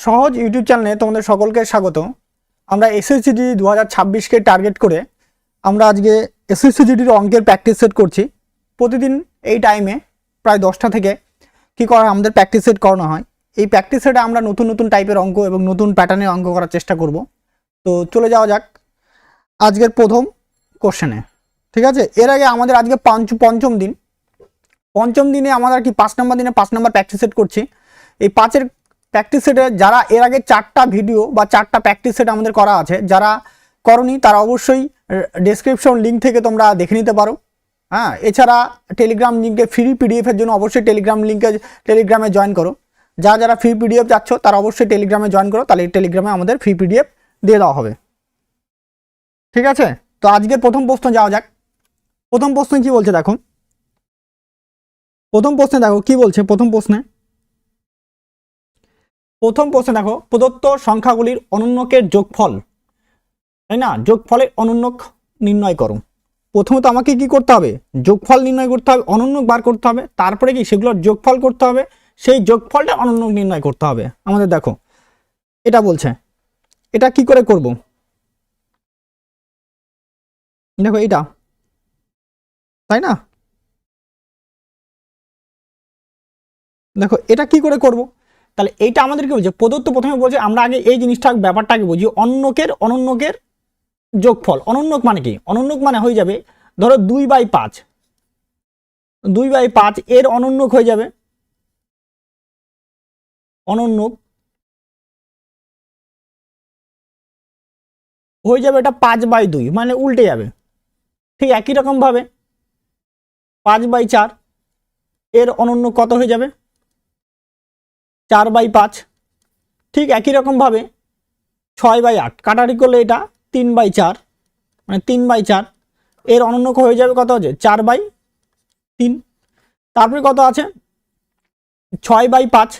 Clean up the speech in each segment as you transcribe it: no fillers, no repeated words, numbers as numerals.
সহজ ইউটিউব চ্যানেলে তোমাদের সকলকে স্বাগত। আমরা এসএসসিজি 2026কে টার্গেট করে আমরা আজকে এসএসসিজির অঙ্কের প্র্যাকটিস সেট করছি। প্রতিদিন এই টাইমে প্রায় 10টা থেকে কি করা আমাদের প্র্যাকটিস সেট করানো হয়। এই প্র্যাকটিস সেটে আমরা নতুন নতুন টাইপের অঙ্ক এবং নতুন প্যাটার্নের অঙ্ক করার চেষ্টা করব। তো চলে যাওয়া যাক আজকের প্রথম কোশ্চেনে। ঠিক আছে, এর আগে আমাদের আজকে পঞ্চম দিনে আমাদের কি 5 নম্বর দিনে 5 নম্বর প্র্যাকটিস সেট করছি। এই 5-এর প্র্যাকটিস সেটে যারা এর আগে 4টা ভিডিও বা 4টা প্র্যাকটিস সেট আমাদের করা আছে, যারা করনি তারা অবশ্যই ডেসক্রিপশন লিঙ্ক থেকে তোমরা দেখে নিতে পারো। হ্যাঁ, এছাড়া টেলিগ্রাম লিঙ্কে ফ্রি পিডিএফের জন্য অবশ্যই টেলিগ্রামে জয়েন করো। যারা ফ্রি পিডিএফ যাচ্ছ তারা অবশ্যই টেলিগ্রামে জয়েন করো, তাহলে টেলিগ্রামে আমাদের ফ্রি পিডিএফ দিয়ে দেওয়া হবে। ঠিক আছে, তো আজকের প্রথম প্রশ্ন যাওয়া যাক। প্রথম প্রশ্ন কি বলছে দেখো, কি বলছে প্রথম প্রশ্নে দেখো, প্রদত্ত সংখ্যাগুলির অনন্যকের যোগফল, তাই না, যোগফলের অনন্যক নির্ণয় করো। প্রথমে তো আমাকে কি করতে হবে, যোগফল নির্ণয় করতে হবে, অনন্যক বার করতে হবে, তারপরে কি সেগুলোর যোগফল করতে হবে, সেই যোগফলটা অনন্যক নির্ণয় করতে হবে আমাদের। দেখো এটা বলছে, এটা কি করে করব, দেখো এটা, তাই না, দেখো এটা কি করে করব। তাহলে এইটা আমাদেরকে বলছে প্রদত্ত, প্রথমে বলছে আমরা আগে এই জিনিসটা ব্যাপারটাকে বুঝি, অনন্যকের যোগফল। অনন্যক মানে কি, অনন্যক মানে হয়ে যাবে ধরো 2/5 এর অনন্যক হয়ে যাবে, অনন্যক হয়ে যাবে এটা 5/2, মানে উল্টে যাবে। ঠিক একই রকম ভাবে 5/4 এর অনন্য কত হয়ে যাবে, 4/5। ঠিক একই রকম ভাবে 6/8 কাটারি করলে এটা 3/4, মানে 3/4 এর অনন্য হয়ে যাবে কত হচ্ছে 4/3। তারপরে কত আছে 6/5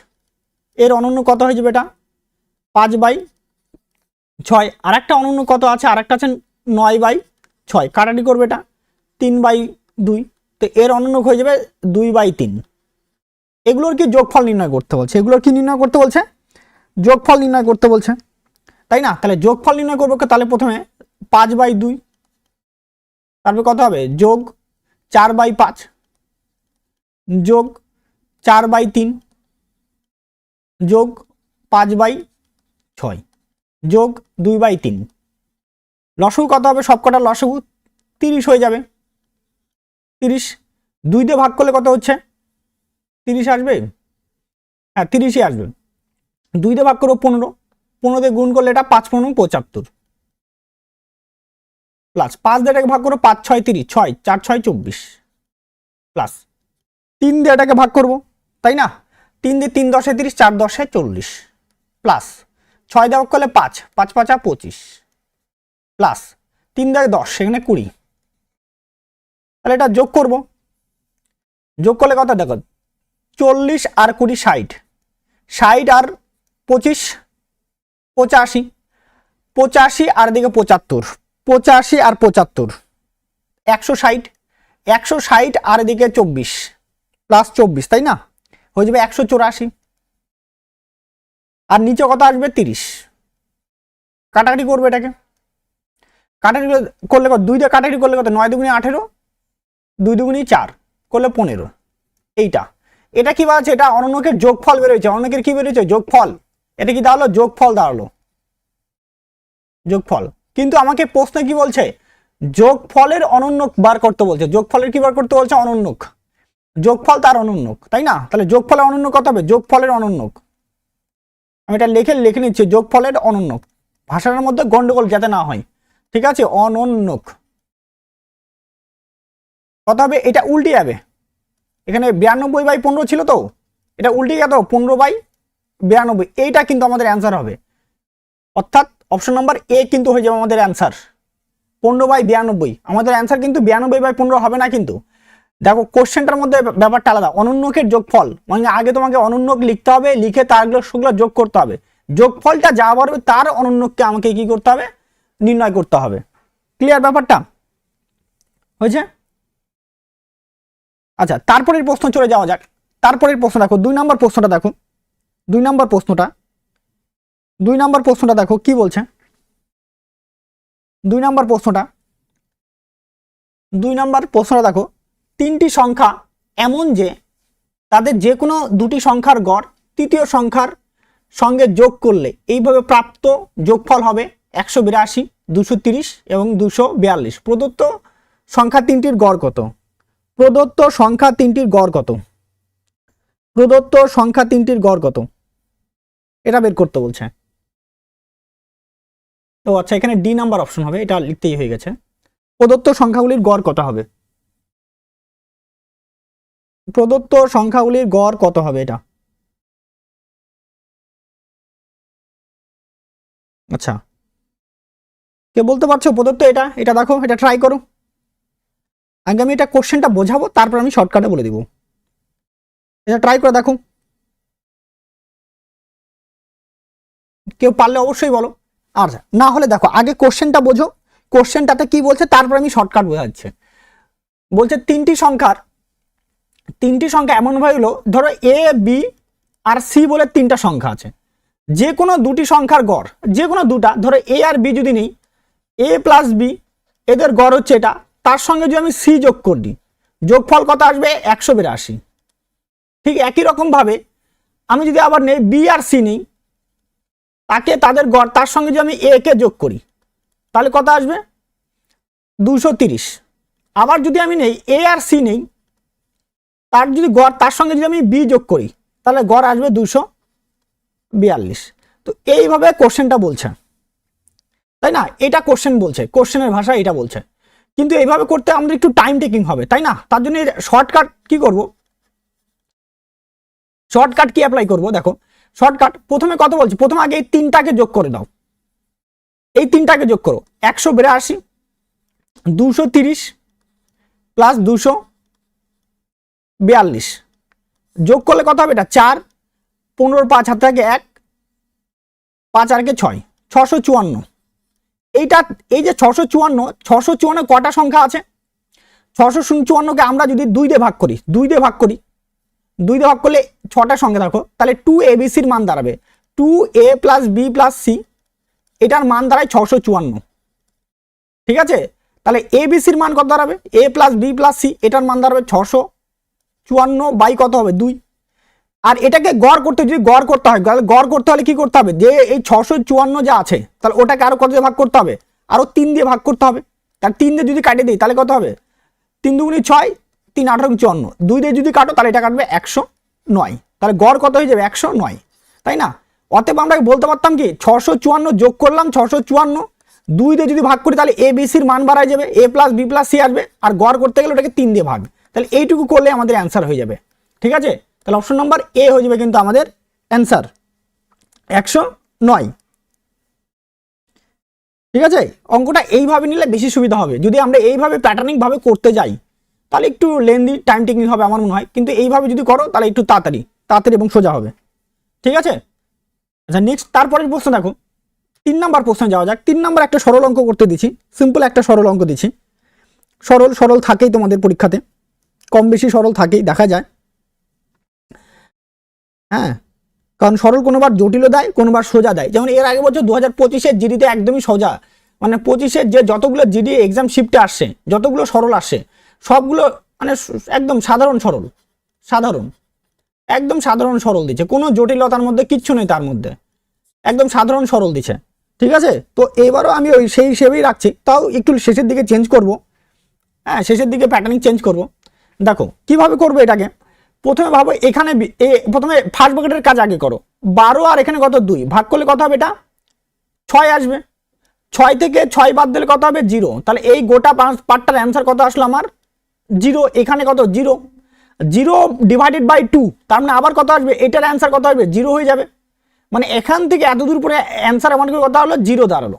এর অনন্য কত হয়ে যাবে এটা 5/6। আর একটা অনন্য কত আছে, আর একটা আছে 9/6, কাটারি করবে এটা 3/2, তো এর অনন্য হয়ে যাবে 2/3। এগুলোর কি যোগফল নির্ণয় করতে বলছে, এগুলোর কি নির্ণয় করতে বলছে, যোগফল নির্ণয় করতে বলছে, তাই না। তাহলে যোগফল নির্ণয় করবো, তাহলে প্রথমে 5/2, তারপরে কত হবে যোগ 4/5 যোগ 4/3 যোগ 5/6 যোগ 2/3। লসাগু কত হবে, সবকটা লসাগু 30 হয়ে যাবে। 30 2 দিয়ে ভাগ করলে কত হচ্ছে 30 আসবে, হ্যাঁ 30ই আসবে। 2 দিয়ে ভাগ করবো 15 দিয়ে গুণ করলে এটা 5×15 75, প্লাস 5 দিয়ে এটাকে ভাগ করবো 5×6 30, 6 4×6 24, প্লাস 3 দিয়ে এটাকে ভাগ করবো, তাই না, 3 দিয়ে 3 10 30, 4 10 40, প্লাস 6 দিয়ে ভাগ করলে 5 5 5 25, প্লাস 3 দিয়ে 10 সেখানে 20। তাহলে এটা যোগ করব, যোগ করলে কত দেখো 40 আর 20 60, 60 আর 25 85, 85 আর দিকে 75, 85 আর 75 160, 160 আর দিকে 24 প্লাস 24, তাই না, হয়ে যাবে 184। আর নিচে কত আসবে 30, কাটাকাটি করবে এটাকে, কাটাকাটি করলে কত 2 দিয়ে কাটাকাটি করলে কত 9 দুগুণে 18, 2 দুগুণে 4 করলে 15। এটা কি বলছে, এটা অনন্যকের যোগফল বেরোচ্ছে, অনন্যকের কি বেরোচ্ছে যোগফল, এটা কি দাঁড়ালো যোগফল, দাঁড়ালো যোগফল। কিন্তু আমাকে প্রশ্নে কি বলছে, যোগফলের অনন্যক বার করতে বলছে, যোগফলের কি বার করতে বলছে, অনন্যক, যোগফল তার অনন্যক, তাই না। তাহলে যোগফলের অনন্যক কত হবে, যোগফলের অনন্যক, আমি এটা লিখে নিচ্ছি, যোগফলের অনন্যক, ভাষার মধ্যে গন্ডগোল যাতে না হয়, ঠিক আছে, অনন্যক কত হবে, এটা উল্টে যাবে, এখানে 92/15 ছিল, তো এটা উল্টে গেল 15/92, এইটা কিন্তু আমাদের অ্যান্সার হবে, অর্থাৎ অপশন নাম্বার এ কিন্তু হয়ে যাবে আমাদের অ্যান্সার 15/92। আমাদের অ্যান্সার কিন্তু 92/15 হবে না। কিন্তু দেখো কোশ্চেনটার মধ্যে ব্যাপারটা আলাদা, অনন্যকের যোগফল মানে আগে তোমাকে অনন্যক লিখতে হবে, লিখে তারগুলো সেগুলো যোগ করতে হবে, যোগফলটা যা বাড়বে তার অনন্যককে আমাকে কি করতে হবে, নির্ণয় করতে হবে। ক্লিয়ার ব্যাপারটা হয়েছে। আচ্ছা, তারপরের প্রশ্ন চলে যাওয়া যাক। তারপরের প্রশ্ন দেখো, 2 নম্বর প্রশ্নটা দেখো, 2 নম্বর প্রশ্নটা দুই নাম্বার প্রশ্নটা দেখো কি বলছে। দুই নাম্বার প্রশ্নটা দেখো, তিনটি সংখ্যা এমন যে তাদের যে কোনো দুটি সংখ্যার গড় তৃতীয় সংখ্যার সঙ্গে যোগ করলে এইভাবে প্রাপ্ত যোগফল হবে 182, 230 এবং 242। প্রদত্ত সংখ্যা তিনটির গড় কত? প্রদত্ত সংখ্যা তিনটির গড় কত এটা বের করতে বলছে। তো আচ্ছা, এখানে ডি নাম্বার অপশন হবে, এটা লিখতেই হয়ে গেছে। প্রদত্ত সংখ্যাগুলির গড় কত হবে? এটা আচ্ছা, কে বলতে পারছো প্রদত্ত? এটা দেখো, এটা ট্রাই করো। আগে আমি এটা কোশ্চেনটা বোঝাবো, তারপর আমি শর্টকাটে বলে দিব। এটা ট্রাই করে দেখো, কেউ পারলে অবশ্যই বলো। আর না হলে দেখো, আগে কোশ্চেনটা বোঝো, কোশ্চেনটাতে কি বলছে, তারপর আমি শর্টকাট বোঝাচ্ছি। বলছে তিনটি সংখ্যা এমন ভাবে হলো, ধরো এ, বি আর সি বলে তিনটা সংখ্যা আছে। যে কোনো দুটি সংখ্যার গড়, যে কোনো দুটা, ধরো এ আর বি যদি নেই, এ প্লাস বি, এদের গড় হচ্ছে এটা, তার সঙ্গে যদি আমি সি যোগ করি, যোগফল কত আসবে? 182। ঠিক একই রকম ভাবে আমি যদি আবার নেই বি আর সি নেই, তাদের গড়, তার সঙ্গে যদি আমি এ কে যোগ করি, তাহলে কত আসবে? 230। আবার যদি আমি নেই এ আর সি নেই, তার যদি গড়, তার সঙ্গে যদি আমি বি যোগ করি, তাহলে গড় আসবে 242। তো এইভাবে কোশ্চেনটা বলছে, তাই না? এটা কোশ্চেন বলছে, কোশ্চেনের ভাষা এটা বলছে, কিন্তু এইভাবে করতে আমাদের একটু টাইম টেকিং হবে, তাই না? তার জন্য শর্টকাট কি করব? শর্টকাট কি অ্যাপ্লাই করব? দেখো, শর্টকাট প্রথমে কত বলছি, প্রথমে আগে এই তিনটাকে যোগ করে দাও। এই তিনটাকে যোগ করো, 182, 230 প্লাস 242 যোগ করলে কত হবে? এটা 4, 15, 5 হাত থেকে 1, 5 আর কে 6, 654। এইটা, এই যে 654 কটা সংখ্যা আছে? 654কে আমরা যদি 2 দিয়ে ভাগ করি, 2 দিয়ে ভাগ করলে 6টা সংখ্যা দেখো, তাহলে 2abc মান দাঁড়াবে 2a plus B plus C, এটার মান দাঁড়ায় 654। ঠিক আছে, তাহলে এবিসির মান কত দাঁড়াবে? এ প্লাস বি প্লাস সি, এটার মান দাঁড়াবে 654 বাই কত হবে? 2। আর এটাকে গড় করতে, যদি গড় করতে হয়, গড় করতে হলে কি করতে হবে? যে এই 654 যা আছে, তাহলে ওটাকে আরো কত দিয়ে ভাগ করতে হবে? আরো 3 দিয়ে ভাগ করতে হবে। তার 3 দিয়ে যদি কাটে দিই, তাহলে কত হবে? 3 দুগুণে 6, 3 18 54, 2 দিয়ে যদি কাটো, তাহলে এটা কাটবে 109। তাহলে গড় কত হয়ে যাবে? 109, তাই না? অতএব আমরা বলতে পারতাম কি, 654 যোগ করলাম 654, 2 দিয়ে যদি ভাগ করি, তাহলে এ বি সির মান বাড়ায় যাবে, এ প্লাস বি প্লাস সি আসবে, আর গড় করতে গেলে ওটাকে 3 দিয়ে ভাগ, তাহলে এইটুকু করলে আমাদের অ্যান্সার হয়ে যাবে। ঠিক আছে, তাহলে অপশন নাম্বার এ হয়ে যাবে কিন্তু আমাদের অ্যান্সার, 109। ঠিক আছে, অঙ্কটা এইভাবে নিলে বেশি সুবিধা হবে। যদি আমরা এইভাবে প্যাটার্নিং ভাবে করতে যাই, তাহলে একটু লেন্দি, টাইম টেকিং হবে আমার মনে হয়, কিন্তু এইভাবে যদি করো, তাহলে একটু তাড়াতাড়ি এবং সোজা হবে। ঠিক আছে, আচ্ছা নেক্সট, তারপরের প্রশ্ন দেখো, 3 নাম্বার প্রশ্নে যাওয়া যাক। 3 নাম্বার একটা সরল অঙ্ক করতে দিচ্ছি, সিম্পল একটা সরল অঙ্ক দিচ্ছি। সরল থাকেই তোমাদের পরীক্ষাতে, কম বেশি সরল থাকেই, দেখা যায়। হ্যাঁ, কারণ সরল কোনোবার জটিলও দেয়, কোনোবার সোজা দেয়। যেমন এর আগে বছর 2025-এর জিডিতে একদমই সোজা, মানে 25-এর যে যতগুলো জিডি এক্সাম শিফটে আসছে, যতগুলো সরল আসছে, সবগুলো মানে একদম সাধারণ একদম সাধারণ সরল দিচ্ছে, কোনো জটিলতার মধ্যে কিচ্ছু নেই, তার মধ্যে একদম সাধারণ সরল দিচ্ছে। ঠিক আছে, তো এবারও আমি ওই সেই হিসেবেই রাখছি, তাও একটু শেষের দিকে চেঞ্জ করব। হ্যাঁ, শেষের দিকে প্যাটার্নিং চেঞ্জ করব। দেখো কিভাবে করবো এটাকে। প্রথমে ভাবো, এখানে প্রথমে ফার্স্ট ব্র্যাকেটের কাজ আগে করো। 12 আর এখানে কত? 2 ভাগ করলে কত হবে? এটা 6 আসবে। 6 থেকে 6 বাদ দিলে কত হবে? 0। তাহলে এই গোটা পার্টটার অ্যান্সার কত আসলো আমার? 0। এখানে কত? 0। 0 ডিভাইডেড বাই 2, তার মানে আবার কত আসবে? এটার অ্যান্সার কত আসবে? 0 হয়ে যাবে। মানে এখান থেকে এত দূর পরে অ্যান্সার এমন করে কথা হলো 0 দাঁড়ালো।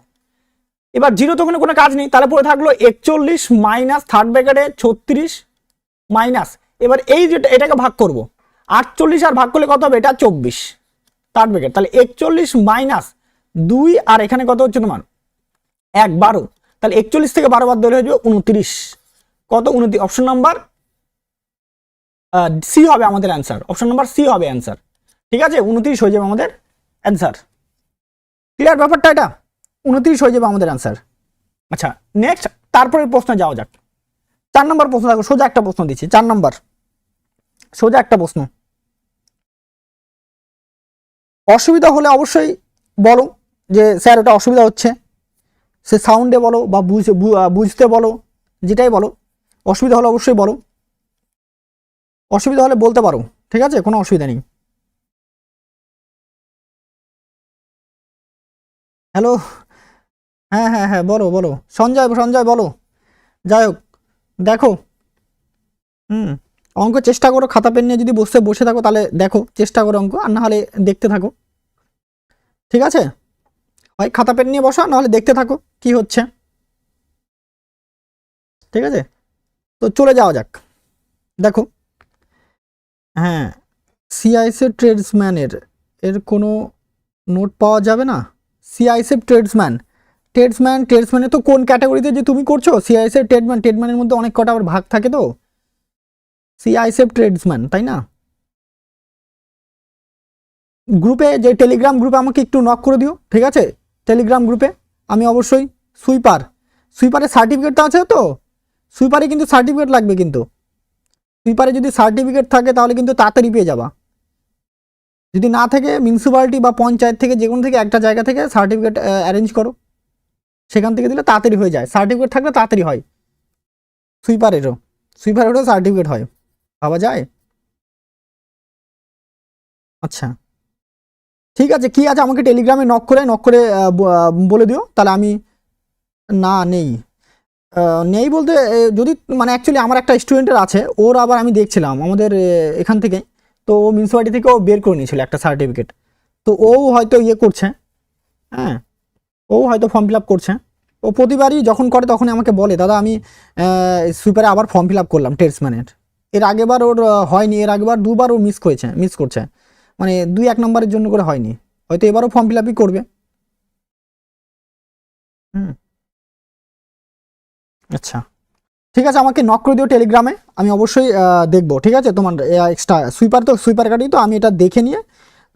এবার 0 তো কোনো কাজ নেই, তাহলে পরে থাকলো 41 মাইনাস থার্ড ব্র্যাকেটে 36 মাইনাস, এবার এই যেটা এটাকে ভাগ করব 48 আর ভাগ করলে কত হবে? এটা 24 থার্ড ব্র্যাকেট, তাহলে 41 মাইনাস 2 আর এখানে কত হচ্ছে তোমার 1 12, তাহলে 41 থেকে 12 বাদ দিলে হয়ে যাবে 29। কত? 29। অপশন নাম্বার সি হবে আমাদের অ্যান্সার, অপশন নাম্বার সি হবে অ্যান্সার। ঠিক আছে, 29 হয়ে যাবে আমাদের অ্যান্সার। ক্লিয়ার ব্যাপারটা? এটা 29 হয়ে যাবে আমাদের অ্যান্সার। আচ্ছা নেক্সট, তারপরের প্রশ্নে যাওয়া যাক। 4 নম্বর প্রশ্ন দেখো, সোজা একটা প্রশ্ন দিচ্ছি, 4 নম্বর সোজা একটা প্রশ্ন। অসুবিধা হলে অবশ্যই বলো যে স্যার ওটা অসুবিধা হচ্ছে, সে সাউন্ডে বলো বা বুঝতে বলো, যেটাই বলো, অসুবিধা হলে অবশ্যই বলো, অসুবিধা হলে বলতে পারো, ঠিক আছে, কোনো অসুবিধা নেই। হ্যালো, হ্যাঁ হ্যাঁ হ্যাঁ বলো বলো, সঞ্জয় সঞ্জয় বলো। যাই হোক দেখো, হুম, অঙ্ক চেষ্টা করো, খাতা পেন নিয়ে যদি বসে বসে থাকো তাহলে দেখো, চেষ্টা করো অঙ্ক, আর না হলে দেখতে থাকো, ঠিক আছে? হয় খাতা পেন নিয়ে বসা, নাহলে দেখতে থাকো কি হচ্ছে, ঠিক আছে? তো চলে যাওয়া যাক। দেখো, হ্যাঁ, সিআইএসএফ ট্রেডসম্যানের এর কোনো নোট পাওয়া যাবে না? সিআইএসএফ ট্রেডসম্যানের তো কোন ক্যাটাগরিতে যে তুমি করছো? সিআইএসএফ ট্রেডম্যানের মধ্যে অনেক কটা আবার ভাগ থাকে, তো সিআইএসএফ ট্রেডসম্যান, তাই না? গ্রুপে, যে টেলিগ্রাম গ্রুপে আমাকে একটু নক করে দিও, ঠিক আছে? টেলিগ্রাম গ্রুপে আমি অবশ্যই সুইপারের সার্টিফিকেটটা আছে তো? সুইপারে কিন্তু সার্টিফিকেট লাগবে, কিন্তু সুইপারে যদি সার্টিফিকেট থাকে তাহলে কিন্তু তাড়াতাড়ি পেয়ে যাবা। যদি না থাকে মিউনিসিপ্যালিটি বা পঞ্চায়েত থেকে যে কোনো থেকে একটা জায়গা থেকে সার্টিফিকেট অ্যারেঞ্জ করো, সেখান থেকে দিলে তাড়াতাড়ি হয়ে যায়, সার্টিফিকেট থাকলে তাড়াতাড়ি হয়। সুইপারেরও সার্টিফিকেট হয়, ভাবা যায়। আচ্ছা ঠিক আছে, কি আছে আমাকে টেলিগ্রামে নক করে বলে দিও, তাহলে আমি, না নেই, নেই বলতে যদি মানে অ্যাকচুয়ালি আমার একটা স্টুডেন্টের আছে, ওর আবার আমি দেখছিলাম আমাদের এখান থেকে, তো ও মিউনিসিপ্যালিটি থেকে ও বের করে নিয়েছিল একটা সার্টিফিকেট, তো ও হয়তো ইয়ে করছে, হ্যাঁ, ও হয়তো ফর্ম ফিল আপ করছে। ও প্রতিবারই যখন করে তখনই আমাকে বলে, দাদা আমি সুইপারে আবার ফর্ম ফিল আপ করলাম ট্রেডসম্যানের, এর আগেবার ওর হয়নি, এর আগেবার দুবার ও মিস করছে, মানে 2-1 নম্বরের জন্য করে হয়নি, হয়তো এবারও ফর্ম ফিল আপই করবে। হুম, আচ্ছা ঠিক আছে, আমাকে নক করে দিও টেলিগ্রামে, আমি অবশ্যই দেখবো, ঠিক আছে? তোমার এক্সট্রা সুইপার কার্ডই তো, আমি এটা দেখে নিয়ে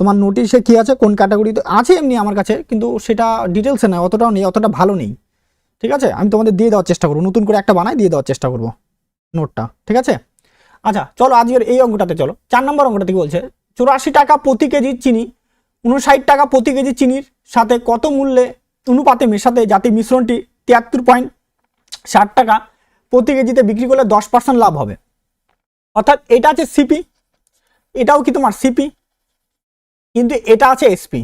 তোমার নোটিশে কী আছে, কোন ক্যাটাগরিতে আছে এমনি আমার কাছে, কিন্তু সেটা ডিটেলসে নয়, অতটাও নেই, অতটা ভালো নেই, ঠিক আছে? আমি তোমাদের দিয়ে দেওয়ার চেষ্টা করবো, নতুন করে একটা বানাই দিয়ে দেওয়ার চেষ্টা করবো নোটটা, ঠিক আছে? আচ্ছা চলো আজকের এই অঙ্কটাতে চলো। 4 নম্বর অঙ্কটা থেকে বলছে 84 টাকা প্রতি কেজি চিনি 59 টাকা প্রতি কেজি চিনির সাথে কত মূল্যে অনুপাতে মেশাতে যাতে মিশ্রণটি 73.60 টাকা প্রতি কেজিতে বিক্রি করলে 10% লাভ হবে। অর্থাৎ এটা আছে সিপি, এটাও কি তোমার সিপি, কিন্তু এটা আছে এসপি,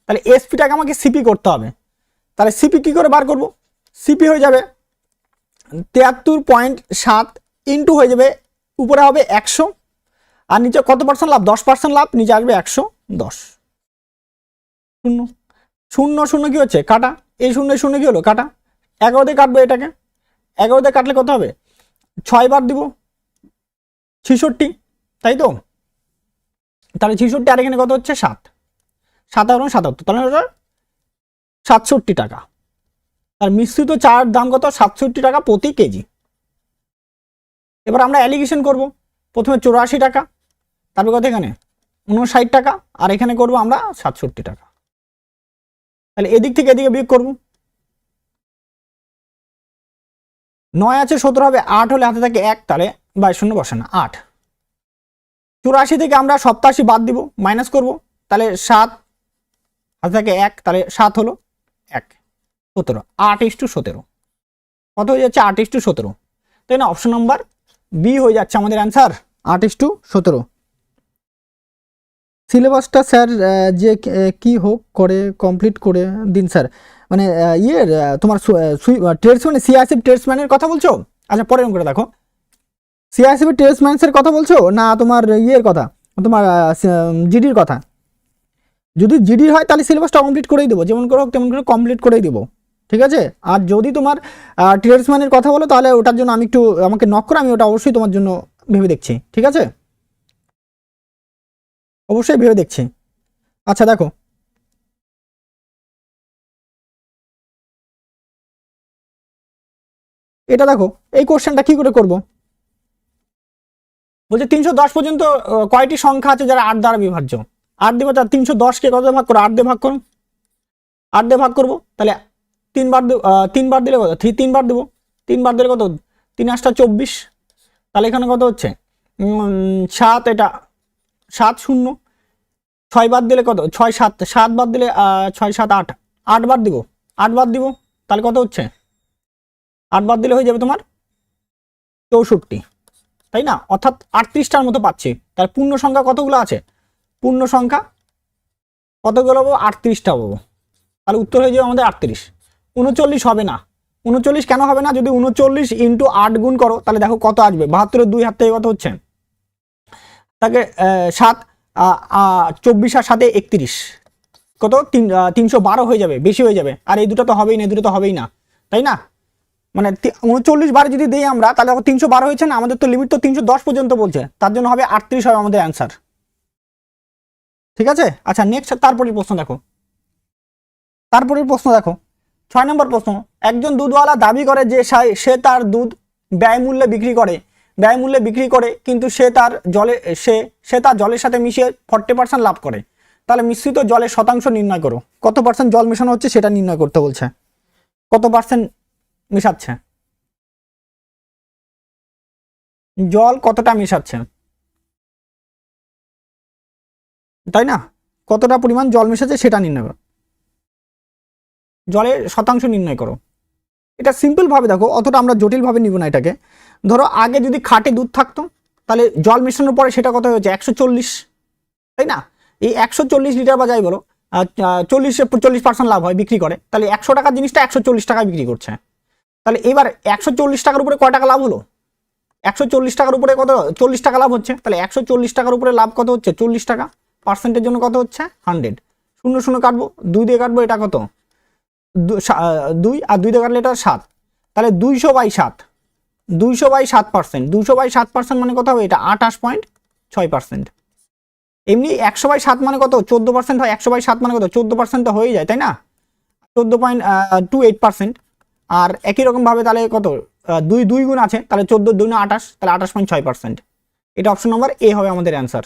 তাহলে এসপিটাকে আমাকে সিপি করতে হবে। তাহলে সিপি কি করে বার করব? সিপি হয়ে যাবে 73.7 ইন্টু হয়ে যাবে, উপরে হবে 100, আর নিচে কত পার্সেন্ট লাভ? 10% লাভ, নিচে আসবে 110। শূন্য শূন্য শূন্য কি হচ্ছে? কাটা, এই শূন্য শূন্য কি হলো? কাটা। 11 দিয়ে কাটবো এটাকে, 11 দিয়ে কাটলে কত হবে? 6 বার দিব 66, তাই তো? তাহলে 66 আর এখানে কত হচ্ছে? 7, 77, তাহলে 67 টাকা। আর মিশ্রিত চার দাম কত? 67 টাকা প্রতি কেজি। এবার আমরা অ্যালিগেশন করব, প্রথমে 84 টাকা, তারপর কত এখানে 59 টাকা, আর এখানে করব আমরা 67 টাকা। তাহলে এদিক থেকে এদিকে বিয়োগ করব, 9 আছে 17 হবে, 8 হলে হাতে থাকে 1, তাহলে 22 বসে না 8। 84 থেকে আমরা 87 বাদ দিব, মাইনাস করব, তাহলে 7 হাতে থাকে 1, তাহলে 7 হলো 1, 17, 8:17 কত হয়ে যাচ্ছে? 8:17, তাই না? অপশন নাম্বার বি হয়ে যাচ্ছে আমাদের অ্যান্সার, 8:17। সিলেবাসটা স্যার যে কি হোক করে কমপ্লিট করে দিন স্যার, মানে ইয়ের তোমার ট্রেডসম্যান, সিআইএসএফ ট্রেডসম্যানের কথা বলছো? আচ্ছা পরের অঙ্কটা দেখো, সিআইএসএফ ট্রেডসম্যানের কথা বলছো না তোমার ইয়ের কথা, তোমার জিডির কথা? যদি জিডির হয় তাহলে সিলেবাসটা কমপ্লিট করেই দেবো, যেমন করে হোক তেমন করে কমপ্লিট করেই দেবো, ঠিক আছে? আর যদি তোমার ট্রেডসম্যানের কথা বলো তাহলে ওটার জন্য আমি একটু, আমাকে নক করে, আমি ওটা অবশ্যই তোমার জন্য ভেবে দেখছি, ঠিক আছে? অবশ্যই ভেবে দেখছি। আচ্ছা দেখো, এটা দেখো, এই কোশ্চেনটা কি করে করব? বলছে 310 পর্যন্ত কয়টি সংখ্যা আছে যারা 8 দ্বারা বিভাজ্য? 8 দিয়ে 310কে কত ভাগ করো? 8 দিয়ে ভাগ করো, 8 দিয়ে ভাগ করবো, তাহলে 3 বার দিলে কত, 3 বার দেবো, 3 বার দিলে কত, 3 8 24, তাহলে এখানে কত হচ্ছে 7, এটা 7 0, 6 বাদ দিলে কত, 6 7, 7 বাদ দিলে 6 7 8, 8 বার দিব, 8 বার দিব, তাহলে কত হচ্ছে 8 বার দিলে হয়ে যাবে তোমার 64, তাই না? অর্থাৎ 38টার মতো পাচ্ছি। তার পূর্ণ সংখ্যা কতগুলো আছে, পূর্ণ সংখ্যা কতগুলো পাবো, 38টা পাবো। তাহলে উত্তর হয়ে যাবে আমাদের 38। 39 হবে না। 39 কেন হবে না, যদি 39 ইন্টু 8 গুণ করো তাহলে দেখো কত আসবে, 72 2 হাত থেকে কত হচ্ছে, তাকে 7 24 আর 7 31, কত 312 হয়ে যাবে, বেশি হয়ে যাবে। আর এই দুটো তো হবেই না, দুটো তো হবেই না, তাই না? মানে 39 বার যদি দিই আমরা তাহলে 312 হয়েছে না, আমাদের তো লিমিট তো 310 পর্যন্ত বলছে, তার জন্য হবে 38 হবে আমাদের অ্যান্সার। ঠিক আছে, আচ্ছা নেক্সট তারপরের প্রশ্ন দেখো। 6 নম্বর প্রশ্ন, একজন দুধওয়ালা দাবি করে যে সে তার দুধ ব্যয়মূল্যে বিক্রি করে কিন্তু সে তার জলের সাথে মিশিয়ে 40% লাভ করে। তাহলে মিশ্রিত জলের শতাংশ নির্ণয় করো। কত পার্সেন্ট জল মেশানো হচ্ছে সেটা নির্ণয় করতে বলছে। কত পার্সেন্ট মেশাচ্ছে, জল কতটা মেশাচ্ছে, তাই না? কতটা পরিমাণ জল মেশাচ্ছে সেটা নির্ণয় করো, জলের শতাংশ নির্ণয় করো। এটা সিম্পল ভাবে দেখো, অতটা আমরা জটিল ভাবে নিব না এটাকে। ধরো আগে যদি খাঁটি দুধ থাকতো তাহলে জল মেশানোর পরে সেটা কত হয়েছে 140, তাই না? এই 140 লিটার বা যাই বলো 40% লাভ হয় বিক্রি করে, তাহলে 100 টাকার জিনিসটা 140 টাকায় বিক্রি করছে। তাহলে এবার 140 টাকার উপরে কয় টাকা লাভ হলো, 140 টাকার উপরে কত 40 টাকা লাভ হচ্ছে, তাহলে 140 টাকার উপরে লাভ কত হচ্ছে 40 টাকা, পার্সেন্টের জন্য কত হচ্ছে 100, 0 0 কাটবো, 2 দিয়ে কাটবো, এটা কত 2 আর 2 দিয়ে কাটলে এটা 7, তাহলে 200/7, 200/7%, 200/7% মানে কত হবে, এটা 28.6%। এমনি 100/7 মানে কত 14% হয়, 100/7 মানে কত 14% হয়ে যায়, তাই না? 14.28%। আর একই রকম ভাবে তাহলে কত 2 গুণ আছে, তাহলে 14 2 28, তাহলে 28.6%। এটা অপশন নম্বর এ হবে আমাদের অ্যান্সার।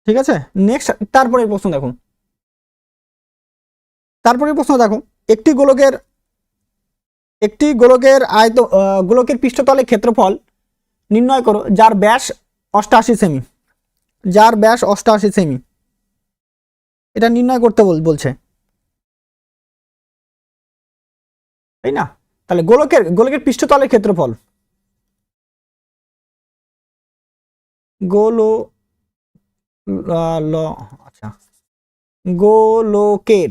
ঠিক আছে, নেক্সট তারপরের প্রশ্ন দেখুন। একটি গোলকের গোলকের পৃষ্ঠতলে ক্ষেত্রফল নির্ণয় করো যার ব্যাস 88 সেমি, এটা নির্ণয় করতে বলছে, তাই না? তাহলে গোলকের পৃষ্ঠতলের ক্ষেত্রফল, আচ্ছা গোলকের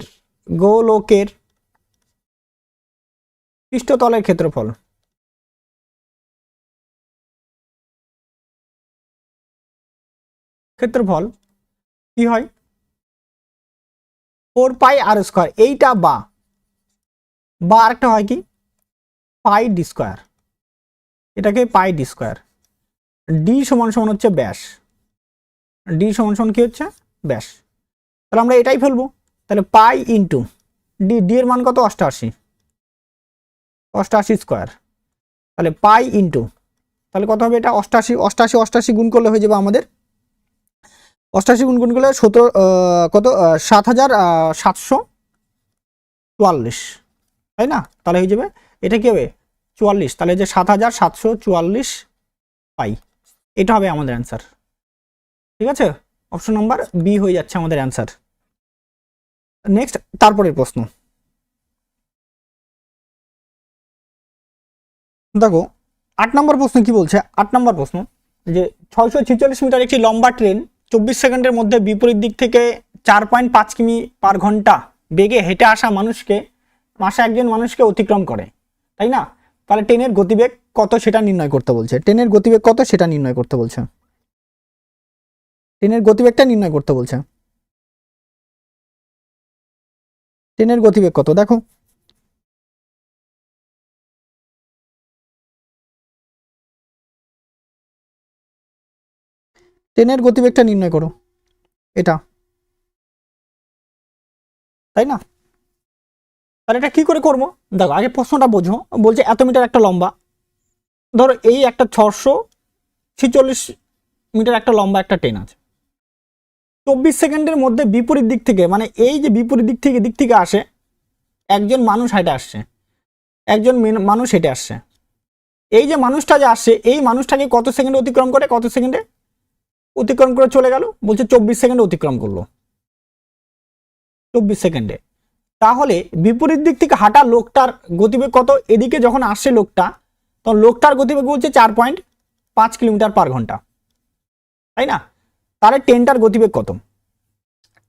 পৃষ্ঠতলের ক্ষেত্রফল, কি হয় 4πr², এইটা বা আরেকটা হয় কি πd², এটাকে πd²। ডি সমান সমান হচ্ছে ব্যাস, ডি সমান সমান কি হচ্ছে ব্যাস, তাহলে আমরা এটাই ফেলবো। তাহলে পাই ইন্টু ডি এর মান কত 88², তাহলে পাই ইন্টু, তাহলে কত হবে এটা 88 গুণ করলে হয়ে যাবে আমাদের 88 গুণ করলে 17 কত 7744, তাই না? তাহলে হয়ে যাবে এটা কি হবে 44, তাহলে যে 7744 পাই, এটা হবে আমাদের অ্যান্সার। ঠিক আছে, অপশন নাম্বার বি হয়ে যাচ্ছে আমাদের অ্যান্সার। নেক্সট তারপরের প্রশ্ন দেখো। 8 নম্বর প্রশ্ন কি বলছে, 8 নম্বর প্রশ্ন যে 646 মিটার একটি লম্বা ট্রেন 24 সেকেন্ডের মধ্যে বিপরীত দিক থেকে 4.5 কিমি/ঘন্টা বেগে হেঁটে আসা একজন মানুষকে অতিক্রম করে, তাই না? তাহলে ট্রেনের গতিবেগ কত সেটা নির্ণয় করতে বলছে, ট্রেনের গতিবেগটা নির্ণয় করতে বলছে। ট্রেনের গতিবেগ কত দেখো, ট্রেনের গতিবেগটা নির্ণয় করো, এটা, তাই না? তাহলে এটা কি করে করবো দেখো, আগে প্রশ্নটা বোঝো। বলছে এত মিটার একটা লম্বা, ধরো এই একটা 646 মিটার একটা লম্বা একটা ট্রেন আছে, 24 সেকেন্ডের মধ্যে বিপরীত দিক থেকে, মানে এই যে বিপরীত দিক থেকে আসে একজন মানুষ হেঁটে আসছে, একজন মানুষ হেঁটে আসছে। এই যে মানুষটা যে আসছে এই মানুষটাকে কত সেকেন্ডে অতিক্রম করে, কত সেকেন্ডে অতিক্রম করে চলে গেল? বলছে 24 সেকেন্ডে অতিক্রম করলো, 24 সেকেন্ডে। তাহলে বিপরীত দিক থেকে হাঁটা লোকটার গতিবেগ কত? এদিকে যখন আসছে লোকটা, তখন লোকটার গতিবেগ বলছে 4.5 কিলোমিটার পার ঘন্টা, তাই না? তাহলে ট্রেনটার গতিবেগ কত?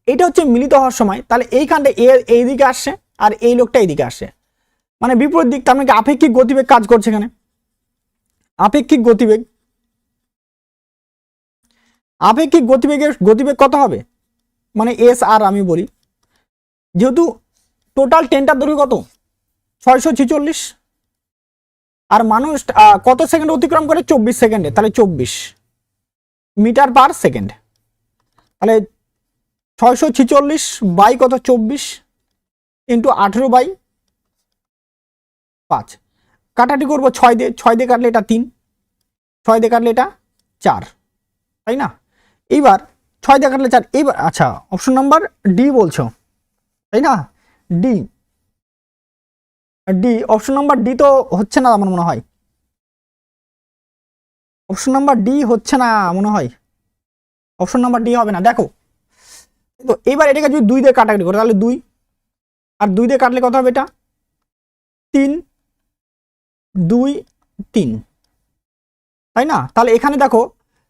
এটা হচ্ছে মিলিত হওয়ার সময়। তাহলে এইখানটা এইদিকে আসছে আর এই লোকটা এইদিকে আসছে, মানে বিপরীত দিক। তার মানে আপেক্ষিক গতিবেগ কাজ করছে এখানে। আপেক্ষিক গতিবেগের গতিবেগ কত হবে? মানে এস আর আমি বলি, যেহেতু টোটাল ট্রেনটার দৈর্ঘ্য কত? 646, আর মানুষ কত সেকেন্ড অতিক্রম করে? 24 সেকেন্ডে। তাহলে 24 মিটার পার সেকেন্ড। তাহলে 646 বাই কত? 24 ইন্টু 18/5। কাটাটি করবো 6 দিয়ে, 6 দিয়ে কাটলে এটা 3, 6 দিয়ে কাটলে এটা 4, তাই না? এইবার 6 দিয়ে কাটলে 4। এইবার আচ্ছা, অপশন নাম্বার ডি বলছো, তাই না? ডি অপশন নাম্বার ডি তো হচ্ছে না আমার মনে হয়, অপশন নাম্বার ডি হচ্ছে না মনে হয়, অপশন নাম্বার ডি হবে না। দেখো তো এবার এটাকে যদি 2 দিয়ে কাটাকাটি করে তাহলে 2, আর 2 দিয়ে কাটলে কত হবে? এটা 3, 2, 3, তাই না? তাহলে এখানে দেখো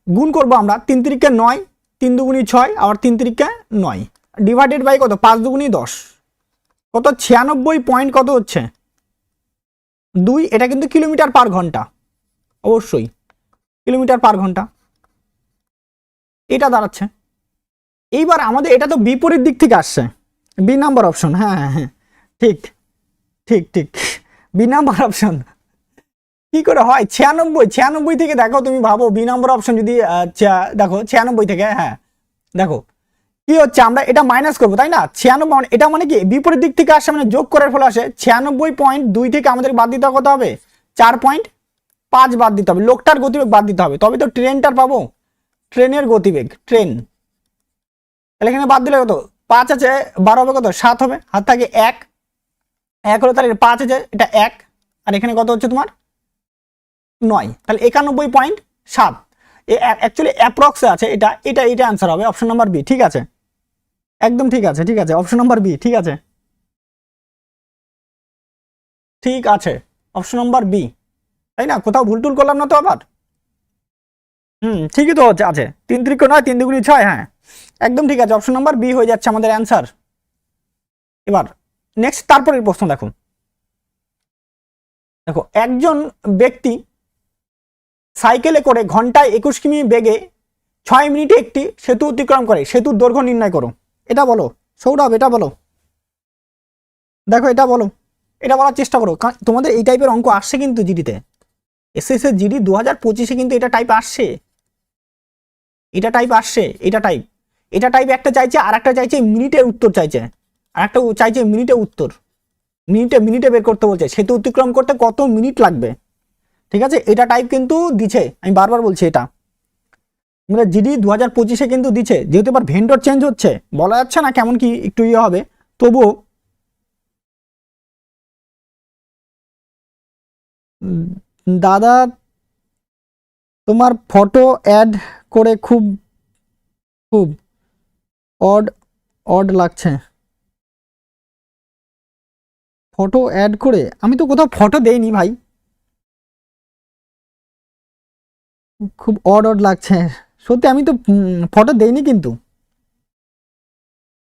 গুণ করবো আমরা, 3 তিরিকে 9, 3 দুগুণী 6, আবার 3 তিরিকে 9, ডিভাইডেড বাই কত? 5 দুগুণী 10, কত? 96 পয়েন্ট কত হচ্ছে? 2। এটা কিন্তু কিলোমিটার পার ঘন্টা, অবশ্যই কিলোমিটার পার ঘন্টা এটা দাঁড়াচ্ছে। এইবার আমাদের এটা তো বিপরীত দিক থেকে আসছে, বি নাম্বার অপশন। হ্যাঁ হ্যাঁ হ্যাঁ, ঠিক ঠিক ঠিক, বি নাম্বার অপশন। কি করে হয়? 96 থেকে দেখো, তুমি ভাবো বি নাম্বার অপশন যদি দেখো 96 থেকে, হ্যাঁ দেখো কি হচ্ছে, আমরা এটা মাইনাস করবো, তাই না? 96, এটা মানে কি বিপরীত দিক থেকে আসে, মানে যোগ করার ফলে আসে। 96.2 থেকে আমাদের বাদ দিতে কত হবে? 4.5 বাদ দিতে হবে, লোকটার গতিবেগ বাদ দিতে হবে, তবে তো ট্রেনটার পাবো, ট্রেনের গতিবেগ, ট্রেন। তাহলে এখানে বাদ দিলে কত? 5 আছে, 12 হবে কত? 7 হবে, হাত থাকে 1 হলো, তাহলে 5 আছে, এটা 1, আর এখানে কত হচ্ছে তোমার? 9। তাহলে 91.7। অ্যাকচুয়ালি অ্যাপ্রক্সে আছে এটা, এটা অ্যান্সার হবে অপশন নাম্বার বি। ঠিক আছে, একদম ঠিক আছে, ঠিক আছে, অপশন নাম্বার বি ঠিক আছে, ঠিক আছে, অপশন নাম্বার বি, তাই না? কোথাও ভুল টুল করলাম না তো আবার? ঠিকই তো হচ্ছে, আছে 3 তিরিক 9, 3 দুগুণী 6, হ্যাঁ একদম ঠিক আছে, অপশন নাম্বার বি হয়ে যাচ্ছে আমাদের অ্যান্সার। এবার নেক্সট, তারপরের প্রশ্ন দেখো। দেখো একজন ব্যক্তি সাইকেলে করে ঘন্টায় 21 কিমি বেগে 6 মিনিটে একটি সেতু অতিক্রম করে, সেতুর দৈর্ঘ্য নির্ণয় করো। এটা বলো সৌরভ, এটা বলো। দেখো এটা বলো, এটা বলার চেষ্টা করো, কারণ তোমাদের এই টাইপের অঙ্ক আসছে কিন্তু জিডিতে, এসএসসি জিডি 2025-এ কিন্তু এটা টাইপ আসছে, এটা টাইপ আসছে, এটা টাইপ একটা চাইছে, আর একটা চাইছে মিনিটের উত্তর চাইছে, আর একটা চাইছে মিনিটে উত্তর, মিনিটে বের করতে বলছে সেতু অতিক্রম করতে কত মিনিট লাগবে। ঠিক আছে, এটা টাইপ কিন্তু দিছে, আমি বারবার বলছি এটা আমাদের জিডি 2025-এ কিন্তু দিচ্ছে, যেহেতু এবার ভেন্ডর চেঞ্জ হচ্ছে, বলা যাচ্ছে না কেমন কি একটু ইয়ে হবে, তবুও দাদা তোমার ফটো অ্যাড করে খুব খুব অড অড লাগছে। ফটো অ্যাড করে? আমি তো কোথাও ফটো দেইনি ভাই, খুব অড লাগছে সত্যি, আমি তো ফটো দেইনি, কিন্তু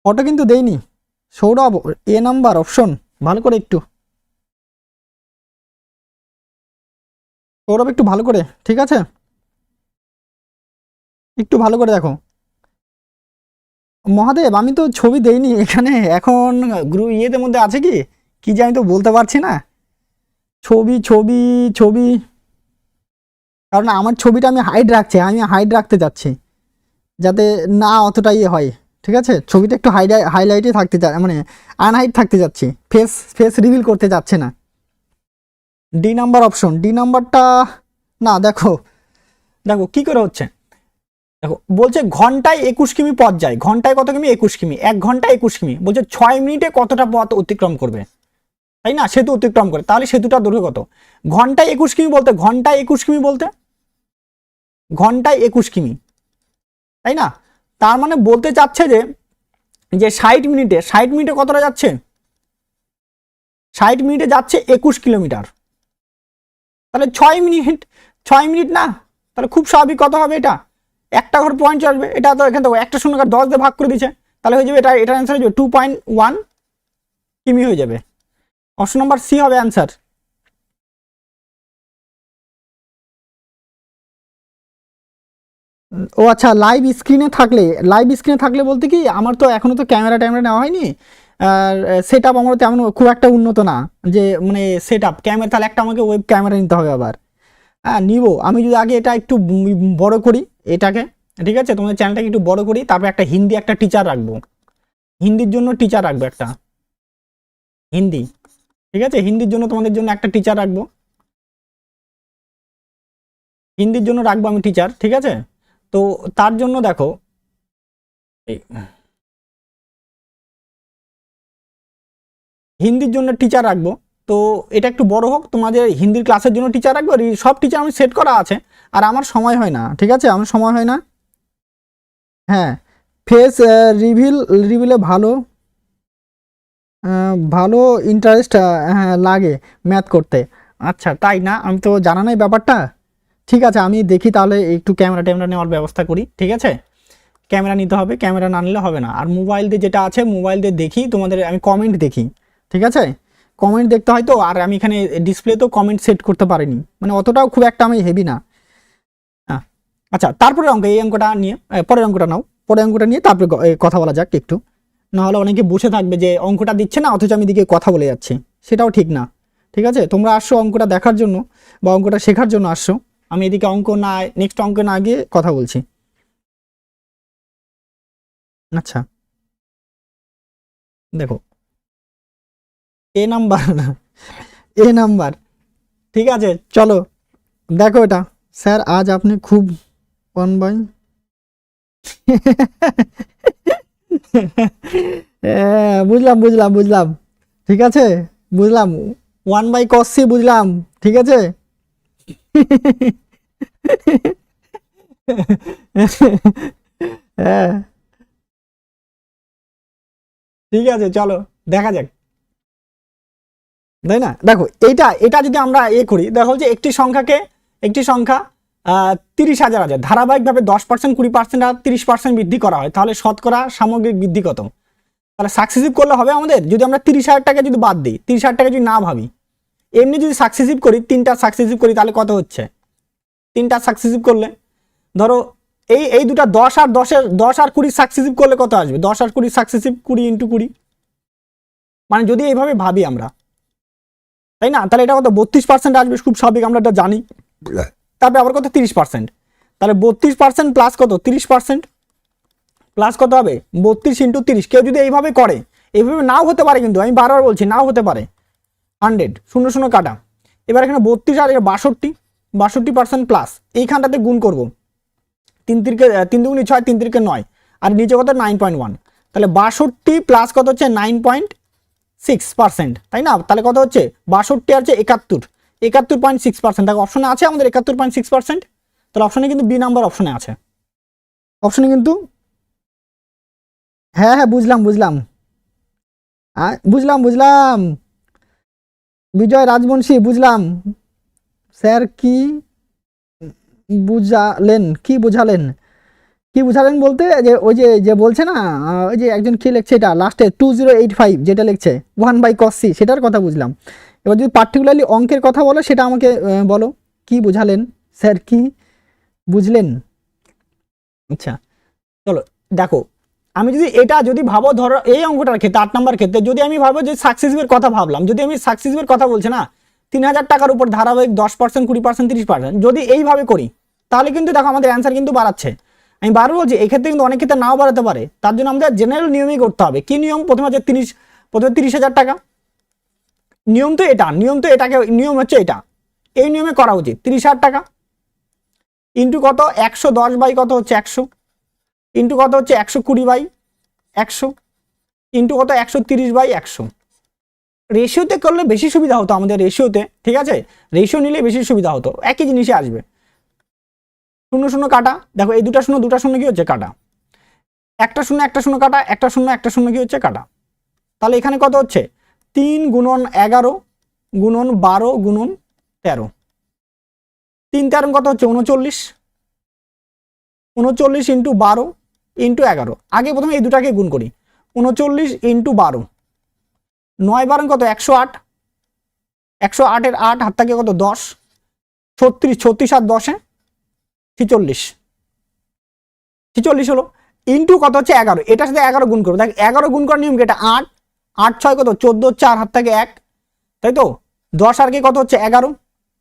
ফটো কিন্তু দেইনি। সৌরভ, এ নাম্বার অপশন, ভালো করে একটু সৌরভ, একটু ভালো করে, ঠিক আছে, একটু ভালো করে দেখো। মহাদেব, আমি তো ছবি দেইনি এখানে, এখন গ্রুপ ইয়েদের মধ্যে আছে কি কি যে আমি তো বলতে পারছি না। ছবি ছবি ছবি, কারণ আমার ছবিটা আমি হাইড রাখতে চাচ্ছি, যাতে না অতটা ইয়ে হয়। ঠিক আছে, ছবিটা একটু হাইলাইটে থাকতে চা, মানে আনহাইড থাকতে যাচ্ছি, ফেস রিভিল করতে চাচ্ছে না। ডি নাম্বার অপশন, ডি নাম্বারটা না, দেখো দেখো কি করে হচ্ছে, দেখো বলছে ঘন্টায় 21 কিমি পথ যায়, ঘন্টায় কত কিমি? 21 কিমি। 1 ঘন্টায় 21 কিমি, বলছে 6 মিনিটে কতটা পথ অতিক্রম করবে, তাই না? সেতু অতিক্রম করে, তাহলে সেতুটার দৈর্ঘ্য কত? ঘন্টায় 21 কিমি বলতে, ঘন্টায় 21 কিমি বলতে ঘন্টায় 21 কিমি, তাই না? তার মানে বলতে চাচ্ছে যে 60 মিনিটে কতটা যাচ্ছে? 60 মিনিটে যাচ্ছে 21 কিলোমিটার। তাহলে 6 মিনিট না, তাহলে খুব স্বাভাবিক কত হবে এটা? একটা ঘর পয়েন্ট আসবে, এটা তো এখান থেকে একটা শূন্যকে 10 দিয়ে ভাগ করে দিচ্ছে, তাহলে হয়ে যাবে এটার অ্যান্সার হয়ে যাবে 2.1 কিমি হয়ে যাবে। অপশন নাম্বার সি হবে অ্যান্সার। ও আচ্ছা, লাইভ স্ক্রিনে থাকলে বলতে কি, আমার তো এখনো তো ক্যামেরা নেওয়া হয়নি, আর সেট আপ আমার তেমন খুব একটা উন্নত না, যে মানে সেট আপ ক্যামেরা, তাহলে একটা আমাকে ওয়েব ক্যামেরা নিতে হবে আবার। হ্যাঁ নিব, আমি যদি আগে এটা একটু বড় করি এটাকে, ঠিক আছে, তোমাদের চ্যানেলটাকে একটু বড় করি, তারপর একটা হিন্দি একটা টিচার রাখবো, হিন্দির জন্য টিচার রাখবো একটা, হিন্দি, ঠিক আছে, হিন্দির জন্য তোমাদের জন্য একটা টিচার রাখবো, হিন্দির জন্য রাখবো আমি টিচার, ঠিক আছে। তো তার জন্য দেখো হিন্দির জন্য টিচার রাখবো, তো এটা একটু বড় হোক, তোমাদের হিন্দির ক্লাসের জন্য টিচার রাখবো, আর সব টিচার আমি সেট করা আছে, আর আমার সময় হয় না, ঠিক আছে, আমার সময় হয় না। হ্যাঁ, ফেস রিভিলে ভালো ভালো ইন্টারেস্ট হ্যাঁ লাগে ম্যাথ করতে। আচ্ছা তাই না, আমি তো জানা নাই ব্যাপারটা। ঠিক আছে, আমি দেখি তাহলে একটু ক্যামেরা নেওয়ার ব্যবস্থা করি, ঠিক আছে, ক্যামেরা নিতে হবে, ক্যামেরা না নিলে হবে না। আর মোবাইল দিয়ে যেটা আছে, মোবাইল দিয়ে দেখি, তোমাদের আমি কমেন্ট দেখি, ঠিক আছে, কমেন্ট দেখতে হয় তো, আর আমি এখানে ডিসপ্লেতেও কমেন্ট সেট করতে পারিনি, মানে অতটাও খুব একটা আমি হেভি না। হ্যাঁ আচ্ছা, তারপরে অঙ্ক, এই অঙ্কটা নিয়ে পরের অঙ্কটা নাও, পরের অঙ্কটা নিয়ে তারপরে কথা বলা যাক একটু, নাহলে অনেকে বসে থাকবে যে অঙ্কটা দিচ্ছে না অথচ আমি দিকে কথা বলে যাচ্ছি, সেটাও ঠিক না, ঠিক আছে। তোমরা আসছো অঙ্কটা দেখার জন্য বা অঙ্কটা শেখার জন্য আসছো, আমি এদিকে অঙ্ক না, নেক্সট অঙ্ক না গিয়ে কথা বলছি। আচ্ছা দেখো, নাম্বার নাম্বার, ঠিক আছে, চলো দেখো এটা। স্যার আজ আপনি খুব 1/, বুঝলাম বুঝলাম বুঝলাম, ঠিক আছে, বুঝলাম 1/cos c, বুঝলাম, ঠিক আছে। হ্যাঁ ঠিক আছে, চলো দেখা যাক, তাই না? দেখো এটা এটা যদি আমরা করি, দেখো যে একটি সংখ্যা 30,000 আছে, ধারাবাহিকভাবে 10%, 20% আর 30% বৃদ্ধি করা হয়, তাহলে শতকরা সামগ্রিক বৃদ্ধি কত? তাহলে সাকসেসিভ করলে হবে আমাদের, যদি আমরা 30,000 টাকা যদি বাদ দিই, 30,000 টাকা যদি না ভাবি, এমনি যদি সাকসেসিভ করি, 3টা সাকসেসিভ করি, তাহলে কত হচ্ছে? 3টা সাকসেসিভ করলে ধরো এই দুটা 10 আর 20 সাকসেসিভ করলে কত আসবে? 10 আর 20 সাকসেসিভ, 20 × 20, মানে যদি এইভাবে ভাবি আমরা, তাই না, তাহলে এটা কত? 32% আসবে, খুব স্বাভাবিক, আমরা এটা জানি। তারপরে আবার কত? 30%, তাহলে 32% প্লাস কত? 30% প্লাস কত হবে? 32 × 30। কেউ যদি এইভাবে করে, এইভাবে নাও হতে পারে, কিন্তু আমি বারবার বলছি নাও হতে পারে, 100 শূন্য শূন্য কাটা, এবার এখানে 32 আর 62% প্লাস, এইখানটাতে গুণ করব, 3 দুগুণে 6, 3 3 9, আর নিচে কত? 9.1, তাহলে 62 প্লাস কত হচ্ছে? 9.6%, তাই না? তাহলে কত হচ্ছে? 62 আর 71.6%, দেখো অপশনে আছে আমাদের 71.6%, তাহলে অপশনে কিন্তু বি নাম্বার অপশনে আছে, অপশনে কিন্তু, হ্যাঁ হ্যাঁ বুঝলাম বুঝলাম, বুঝলাম বুঝলাম, বিজয় রাজবংশী, বুঝলাম। স্যার কি বুঝালেন বলতে, যে ওই যে বলছে না, ওই যে একজন কি লিখছে, এটা লাস্টে 2085 যেটা লিখছে 1/cos c, সেটার কথা বুঝলাম। এবার যদি পার্টিকুলারলি অঙ্কের কথা বলো, সেটা আমাকে বলো, কি বুঝালেন স্যার, কি বুঝলেন? আচ্ছা চলো দেখো, আমি যদি এটা যদি ভাবো, ধরো এই অঙ্কটার ক্ষেত্রে 8 নম্বর ক্ষেত্রে যদি আমি ভাবো যে সাকসেসিভের কথা ভাবলাম, যদি আমি সাকসেসিভের কথা বলছি না, 3,000 টাকার উপর ধারাবাহিক 10%, 20%, 30%, যদি এইভাবে করি, তাহলে কিন্তু দেখো আমাদের অ্যান্সার কিন্তু বাড়াচ্ছে। আমি বারবার বলছি, এক্ষেত্রে কিন্তু অনেক ক্ষেত্রে নাও বাড়াতে পারে, তার জন্য আমাদের জেনারেল নিয়মই করতে হবে। কি নিয়ম? প্রথমে হচ্ছে 30,000 টাকা, নিয়ম তো এটাকে নিয়ম হচ্ছে এটা, এই নিয়মে করা উচিত। 30,000 টাকা, ইন্টু কত 110 বাই কত হচ্ছে 100, ইন্টু কত হচ্ছে 120 বাই 100, ইন্টু কত 130 বাই 100। রেশিওতে করলে বেশি সুবিধা হতো আমাদের, রেশিওতে, ঠিক আছে, রেশিও নিলে বেশি সুবিধা হতো, একই জিনিসে আসবে। শূন্য শূন্য কাটা, দেখো এই দুটা শূন্য কি হচ্ছে কাটা, একটা শূন্য কাটা, একটা শূন্য কি হচ্ছে কাটা। তাহলে এখানে কত হচ্ছে 3 গুণন 11 গুণন 12 গুণন 13, 3 13 কত হচ্ছে 39, 39 ইন্টু 12 ইন্টু 11। আগে প্রথমে এই দুটাকে গুণ করি, 39 ইন্টু 12, 9 12 কত 108, 108 এর 8 হাত থেকে কত 10, 36, 36 আর 10 46 হলো, ইন্টু কত হচ্ছে 11, এটার সাথে 11 গুণ করবো, দেখ 11 গুণ করার নিয়ম কি, এটা 8, 8 6 কত 14, 4 হাত থেকে 1, তাই তো 10 আর কি কত হচ্ছে 11,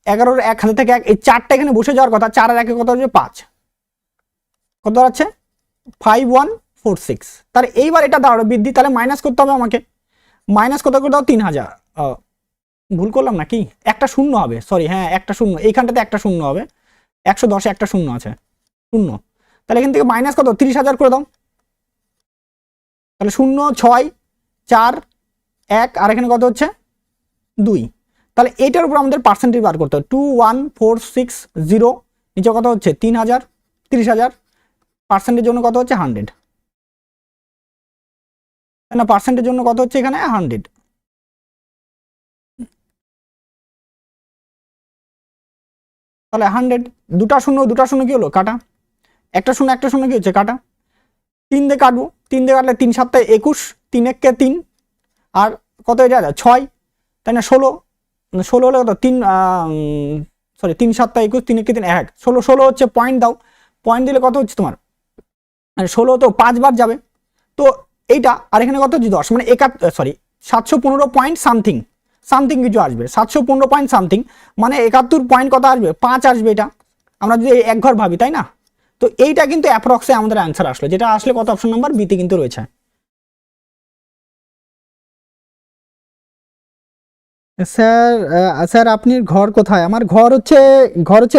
11 1 হাতে থেকে 1, এই 4টা এখানে বসে যাওয়ার কথা, 4 আর 1 কত হচ্ছে 5, কত দাঁড়াচ্ছে 5146। তাহলে এইবার এটা দাঁড়ালো বৃদ্ধি, তাহলে মাইনাস করতে হবে আমাকে, মাইনাস কত করে দাও 3000, ভুল করলাম নাকি, একটা শূন্য হবে, সরি হ্যাঁ একটা শূন্য, এইখানটাতে একটা শূন্য হবে, 110 একটা শূন্য আছে, শূন্য, তাহলে এখান থেকে মাইনাস কত 30,000 করে দাও, তাহলে 0 6 4 1 আর এখানে কত হচ্ছে 2, তাহলে এটার উপর আমাদের পার্সেন্টেজ বার করতে হবে, 21460, নিচে কত হচ্ছে 3000, 30,000, পার্সেন্টের জন্য কত হচ্ছে 100, না পার্সেন্টের জন্য কত হচ্ছে এখানে 100, তাহলে 100, দুটা শূন্য কি হলো কাটা, একটা শূন্য কি হচ্ছে কাটা, 3 দিয়ে কাটবো, 3 দিয়ে কাটলে 3 7 21, 3 1 কে 3, আর কত এটা 6, তাই না 16, 16 হলে কত 3 সরি 3 7 21, 3 1 কে 3 1, 16 16 হচ্ছে পয়েন্ট দাও, পয়েন্ট দিলে কত হচ্ছে তোমার 16 তো 5 বার যাবে, তো এইটা আর এখানে কত হচ্ছে 10, মানে 715 পয়েন্ট সামথিং কিছু আসবে, 715 পয়েন্ট সামথিং, মানে 71 পয়েন্ট কত আসবে 5 আসবে, এটা আমরা যদি এক ঘর ভাবি, তাই না, তো এইটা কিন্তু অ্যাপ্রক্সে আমাদের অ্যান্সার আসলো, যেটা আসলে কত অপশন নাম্বার বিতে কিন্তু রয়েছে। স্যার স্যার আপনি ঘর কোথায়, আমার ঘর হচ্ছে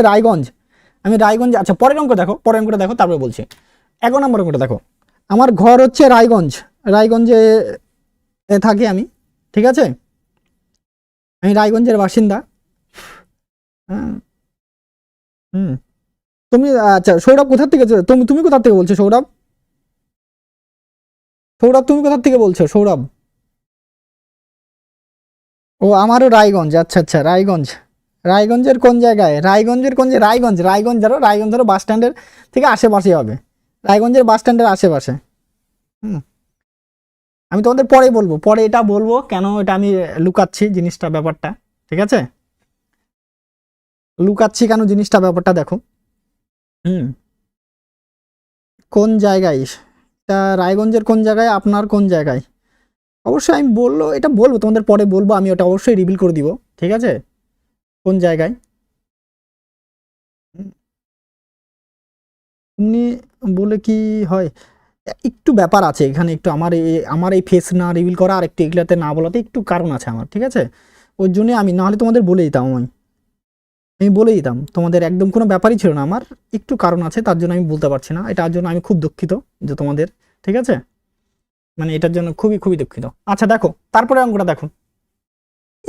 রায়গঞ্জ, আমি রায়গঞ্জ, আচ্ছা পরের অঙ্ক দেখো, তারপরে বলছি, 11 নম্বর অঙ্কটা দেখো, আমার ঘর হচ্ছে রায়গঞ্জে থাকি আমি, ঠিক আছে, আমি রায়গঞ্জের বাসিন্দা। হ্যাঁ, হুম, তুমি আচ্ছা সৌরভ কোথা থেকে, তুমি কোথা থেকে বলছো সৌরভ, তুমি কোথা থেকে বলছো সৌরভ, ও আমারও রায়গঞ্জ, আচ্ছা আচ্ছা রায়গঞ্জের কোন জায়গায়, রায়গঞ্জ ধরো বাস স্ট্যান্ডের থেকে আশেপাশে হবে, রায়গঞ্জের বাস স্ট্যান্ডের আশেপাশে। হুম, আমি তোমাদের পরে এটা বলবো কেন এটা আমি লুকাচ্ছি জিনিসটা, ব্যাপারটা, ঠিক আছে, লুকাচ্ছি কেন জিনিসটা, ব্যাপারটা দেখো। হুম, কোন জায়গায়, এটা রায়গঞ্জের কোন জায়গায়, আপনার কোন জায়গায়, অবশ্যই আমি এটা বলবো তোমাদের, পরে বলবো আমি, ওটা অবশ্যই রিভিল করে দিব, ঠিক আছে, কোন জায়গায়। এমনি বলে কি হয়, একটু ব্যাপার আছে এখানে, একটু আমার এই ফেস না রিভিল করা আর একটু এগুলাতে না বলাতে একটু কারণ আছে আমার, ঠিক আছে, ওই জন্য আমি নাহলে তোমাদের বলে দিতাম, আমি বলে দিতাম তোমাদের, একদম কোনো ব্যাপারই ছিল না, আমার একটু কারণ আছে তার জন্য আমি বলতে পারছি না, এটার জন্য আমি খুব দুঃখিত যে তোমাদের, ঠিক আছে, মানে এটার জন্য খুবই খুবই দুঃখিত। আচ্ছা দেখো তারপরে অঙ্কটা দেখো,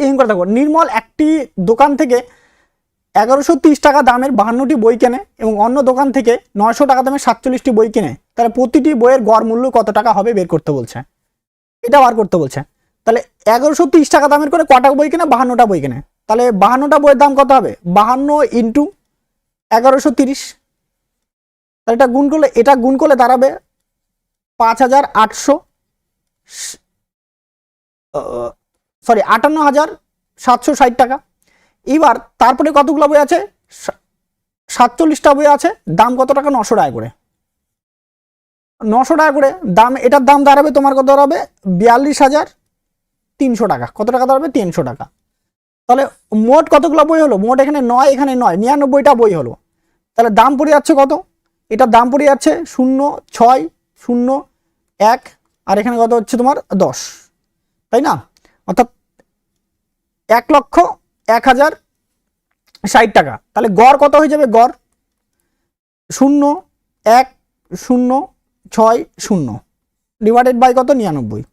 এই অঙ্কটা দেখো, নির্মল একটি দোকান থেকে 1130 টাকা দামের 52টি বই কেনে এবং অন্য দোকান থেকে 900 টাকা দামের 47টি বই কেনে, তাহলে প্রতিটি বইয়ের গড় মূল্য কত টাকা হবে বের করতে বলছে, এটা বার করতে বলছে। তাহলে 1130 টাকা দামের করে কটা বই কেনে, 52টা বই কেনে, তাহলে 52টা বইয়ের দাম কত হবে, 52 ইন্টু 1130, তাহলে এটা গুণ করলে দাঁড়াবে 5800, সরি 58,760 টাকা। এবার তারপরে কতগুলো বই আছে, 47টা বই আছে, দাম কত টাকা, 900 টাকা করে, 900 টাকা করে দাম, এটার দাম দাঁড়াবে তোমার কত দাঁড়াবে 42,300 টাকা, কত টাকা দাঁড়াবে 300 টাকা। তাহলে মোট কতগুলো বই হলো, মোট এখানে 9, এখানে 9, 99টা বই হলো, তাহলে দাম পড়ে যাচ্ছে কত, এটার দাম পড়ে যাচ্ছে 0 6 0 1 আর এখানে কত হচ্ছে তোমার 10, তাই না, অর্থাৎ 1,01,060 টাকা। তাহলে গড় কত হয়ে যাবে, গড় 0,1,0,6,0 ডিভাইডেড বাই কত 99।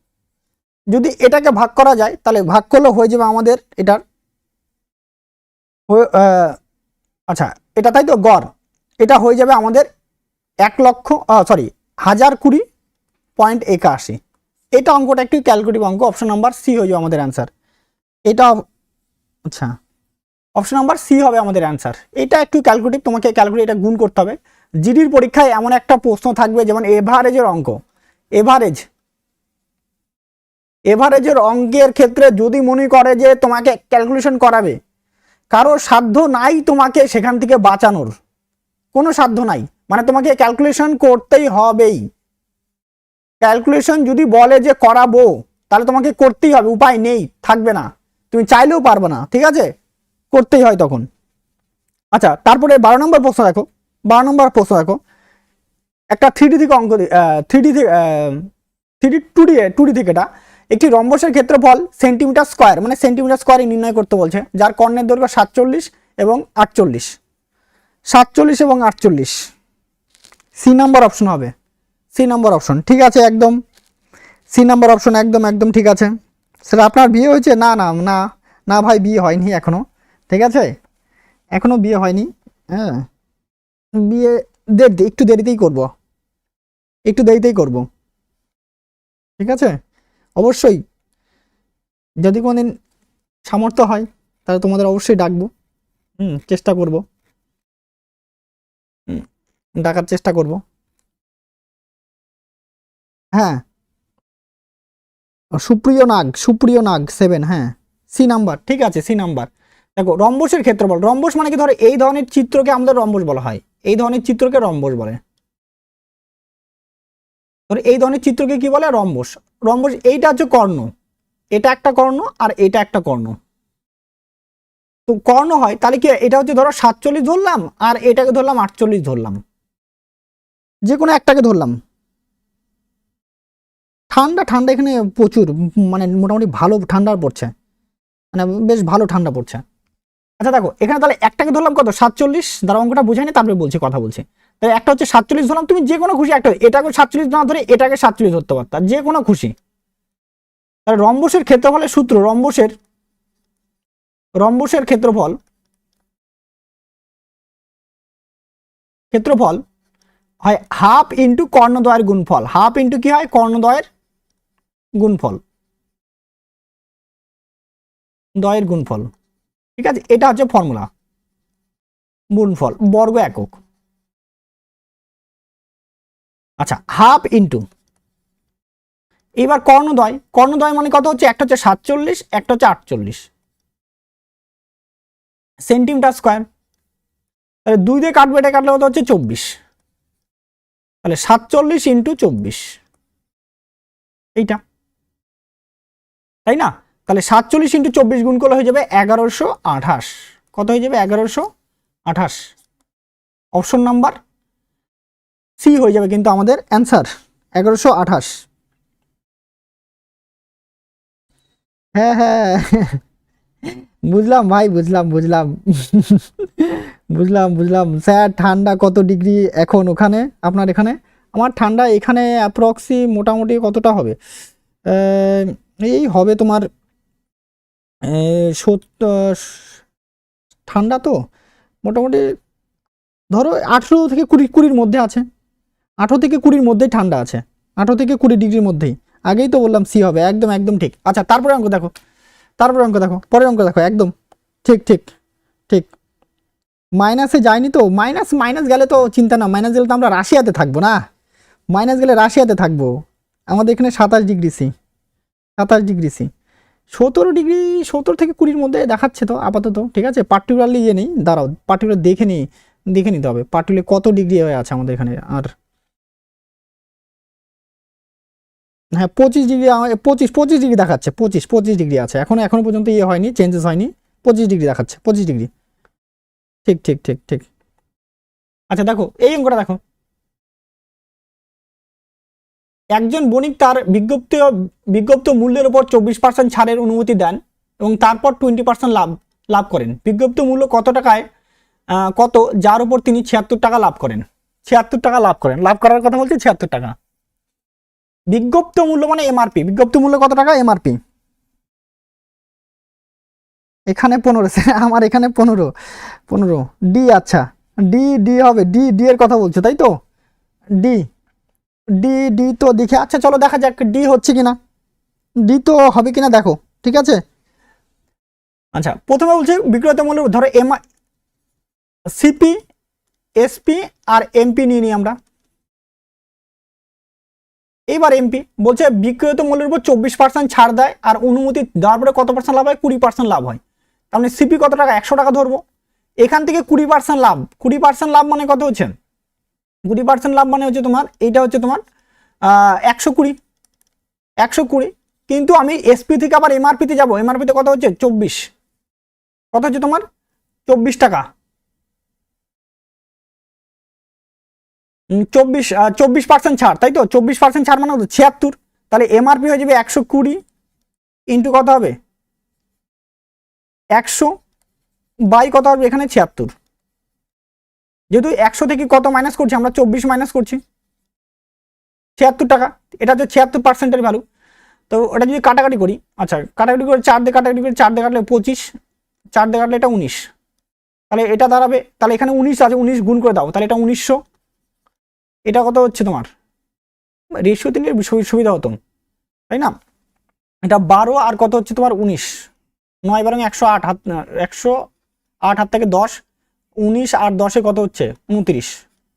যদি এটাকে ভাগ করা যায় তাহলে ভাগ করলে হয়ে যাবে আমাদের এটার আচ্ছা এটা তাই তো গড়, এটা হয়ে যাবে আমাদের 1020.81। এটা অঙ্কটা একটু ক্যালকুলেটিভ অঙ্ক, অপশন নাম্বার সি হয়ে যাবে আমাদের অ্যান্সার। এটা আচ্ছা অপশন নাম্বার সি হবে আমাদের অ্যান্সার। এটা একটু ক্যালকুলেটিভ, তোমাকে ক্যালকুলেট এটা গুণ করতে হবে। জিডির পরীক্ষায় এমন একটা প্রশ্ন থাকবে যেমন এভারেজের অঙ্ক, এভারেজের অঙ্কের ক্ষেত্রে যদি মনে করে যে তোমাকে ক্যালকুলেশন করাবে, কারো সাধ্য নাই তোমাকে সেখান থেকে বাঁচানোর, কোনো সাধ্য নাই, মানে তোমাকে ক্যালকুলেশন করতেই হবেই। ক্যালকুলেশন যদি বলে যে করাবো তাহলে তোমাকে করতেই হবে, উপায় নেই, থাকবে না, তুমি চাইলেও পারবে না, ঠিক আছে, করতেই হয় তখন। আচ্ছা তারপরে 12 নম্বর প্রশ্ন দেখো, 12 নম্বর প্রশ্ন দেখো, একটা 3D থেকে অঙ্ক, 3D থেকে 2D থেকে এটা একটি রম্বসের ক্ষেত্রফল সেন্টিমিটার স্কোয়ার, মানে সেন্টিমিটার স্কোয়ারে নির্ণয় করতে বলছে, যার কর্ণের দৈর্ঘ্য 47 এবং 48, 47 এবং 48, সি নাম্বার অপশন হবে, সি নাম্বার অপশন, ঠিক আছে একদম, সি নাম্বার অপশন একদম একদম ঠিক আছে। সেটা আপনার বিয়ে হয়েছে? না না না না ভাই, বিয়ে হয়নি এখনো, ঠিক আছে, এখনো বিয়ে হয়নি, হ্যাঁ বিয়ে একটু দেরিতেই করব, একটু দেরিতেই করব, ঠিক আছে, অবশ্যই যদি কোনোদিন সামর্থ্য হয় তাহলে তোমাদের অবশ্যই ডাকবো, চেষ্টা করব, ডাকার চেষ্টা করব। হ্যাঁ সুপ্রিয় নাগ 7, হ্যাঁ সি নাম্বার, ঠিক আছে সি নাম্বার। দেখো রম্বসের ক্ষেত্রফল, রম্বস মানে কি, ধরো এই ধরনের চিত্রকে আমাদের রম্বস বলা হয়, এই ধরনের চিত্রকে রম্বস বলে, ধরো এই ধরনের চিত্রকে কি বলে, রম্বস। রম্বস এইটা হচ্ছে কর্ণ, এটা একটা কর্ণ আর এটা একটা কর্ণ, তো কর্ণ হয় তাহলে কি এটা হচ্ছে ধরো 47 ধরলাম আর এটাকে ধরলাম 48 ধরলাম, যে কোনো একটাকে ধরলাম। ঠান্ডা ঠান্ডা এখানে প্রচুর, মানে মোটামুটি ভালো ঠান্ডা পড়ছে, মানে বেশ ভালো ঠান্ডা পড়ছে। আচ্ছা দেখো এখানে তাহলে একটাকে ধরলাম কত 47, দ্বারা অঙ্কটা বুঝাই না তারপরে বলছি, কথা বলছি। তাহলে একটা হচ্ছে 47 ধরলাম, তুমি যে কোনো খুশি একটা, এটাকে 47 না ধরে এটাকে 47 ধরতে পারতা, যে কোনো খুশি। তাহলে রম্বসের ক্ষেত্রফলের সূত্র, রম্বসের ক্ষেত্রফল হয় হাফ ইন্টু কর্ণদ্বয়ের গুণফল, হাফ ইন্টু কি হয়, কর্ণদ্বয়ের গুণফল, দ্বয়ের গুণফল, ঠিক আছে, এটা হচ্ছে ফর্মুলা, গুণফল বর্গ একক। আচ্ছা হাফ ইন্টু, এবার কর্ণদ্বয়, কর্ণদ্বয় মানে কত হচ্ছে, একটা হচ্ছে 47, একটা হচ্ছে 48 সেন্টিমিটার স্কোয়ার, তাহলে 2 দিয়ে কাটবে, এটা কাটলে কত হচ্ছে 24, তাহলে 47 ইন্টু 24, এইটা তাই না, তাহলে 47 ইন্টু 24 গুণ করলে হয়ে যাবে 1128, কত হয়ে যাবে 1128, অপশন নাম্বার সি হয়ে যাবে কিন্তু আমাদের অ্যান্সার 1128। হ্যাঁ হ্যাঁ বুঝলাম ভাই, বুঝলাম বুঝলাম স্যার, ঠান্ডা কত ডিগ্রি এখন ওখানে আপনার এখানে? আমার ঠান্ডা এখানে অ্যাপ্রক্সি মোটামুটি কতটা হবে, এই হবে তোমার 70, ঠান্ডা তো মোটামুটি ধরো 18 থেকে 20 মধ্যে আছে, 18 থেকে 20 মধ্যেই ঠান্ডা আছে, 18 থেকে 20 ডিগ্রির মধ্যেই, আগেই তো বললাম সি হবে, একদম একদম ঠিক। আচ্ছা তারপরে অঙ্ক দেখো, পরের অঙ্ক দেখো, একদম ঠিক ঠিক ঠিক, মাইনাসে যায়নি তো, মাইনাস গেলে তো চিন্তা না, মাইনাস গেলে তো আমরা রাশিয়াতে থাকবো না, মাইনাস গেলে রাশিয়াতে থাকবো, আমাদের এখানে 27 degree C, 27 degree C, 17 degree, 17 থেকে 20 মধ্যে দেখাচ্ছে তো আপাতত, ঠিক আছে, পার্টিকুলারলি ইয়ে নেই, দাঁড়াও পার্টিকুলার দেখে নিতে হবে পার্টিকুলার কত ডিগ্রি হয়ে আছে আমাদের এখানে। আর হ্যাঁ 25 ডিগ্রি, 25 ডিগ্রি দেখাচ্ছে, 25 ডিগ্রি আছে, এখনো পর্যন্ত ইয়ে হয়নি, চেঞ্জেস হয়নি, 25 ডিগ্রি দেখাচ্ছে, 25 ডিগ্রি, ঠিক ঠিক ঠিক ঠিক। আচ্ছা দেখো এই অঙ্কটা দেখো, একজন বণিক তার বিজ্ঞপ্ত মূল্যের উপর 24% ছাড়ের অনুমতি দেন এবং তারপর 20% লাভ করেন। বিজ্ঞপ্ত মূল্য কত টাকায় কত, যার উপর তিনি 76 টাকা লাভ করেন। টাকা লাভ করেন, লাভ করার কথা বলছে 76 টাকা। বিজ্ঞপ্ত মূল্য মানে এমআরপি, বিজ্ঞপ্ত মূল্য কত টাকা এমআরপি। এখানে 15, আমার এখানে 15 ডি। আচ্ছা ডি ডি হবে, ডি ডি এর কথা বলছে তাই তো, ডি ডি ডি তো দেখে, আচ্ছা চলো দেখা যাক ডি হচ্ছে কিনা, ডি তো হবে কিনা দেখো, ঠিক আছে। আচ্ছা প্রথমে বলছে বিক্রয়তা মূল্য, ধরো সিপি, এসপি আর এমপি নিয়ে নিই আমরা। এবার এমপি বলছে বিক্রয়িত মূল্যের উপর 24% ছাড় দেয়, আর অনুমতি দেওয়ার পরে কত পার্সেন্ট লাভ হয়, 20% লাভ হয়। তার মানে সিপি কত টাকা, 100 টাকা ধরবো। এখান থেকে 20% লাভ, 20% লাভ মানে কত হচ্ছে, 20% লাভ মানে হচ্ছে তোমার এইটা হচ্ছে তোমার 120, কিন্তু আমি এসপি থেকে আবার এমআরপিতে যাবো, এমআরপিতে কত হচ্ছে 24, কত হচ্ছে তোমার 24 টাকা, 24% ছাড় তাই তো, 24% ছাড় মানে 76, তাহলে এমআরপি হয়ে যাবে 120 ইন্টু কত হবে 100 বাই কত হবে এখানে 76, যেহেতু 100 থেকে কত মাইনাস করছি আমরা, 24 মাইনাস করছি, 76 টাকা, এটা হচ্ছে 76%-এর ভ্যালু। তো ওটা যদি কাটাকাটি করি, আচ্ছা কাটাকাটি করে 4 দিয়ে কাটাকাটি করে 4 দিয়ে কাটলে 25, 4 দিয়ে কাটলে এটা 19, তাহলে এটা দাঁড়াবে, তাহলে এখানে 19 আছে, 19 গুণ করে দাও, তাহলে এটা 1900, এটা কত হচ্ছে তোমার, রেশিও দিলে সুবিধা হতো তাই না, এটা 12 আর কত হচ্ছে তোমার 19, 9 12 108 হাত, 108 হাত থেকে 10, 19 আর 10-এ কত হচ্ছে 29,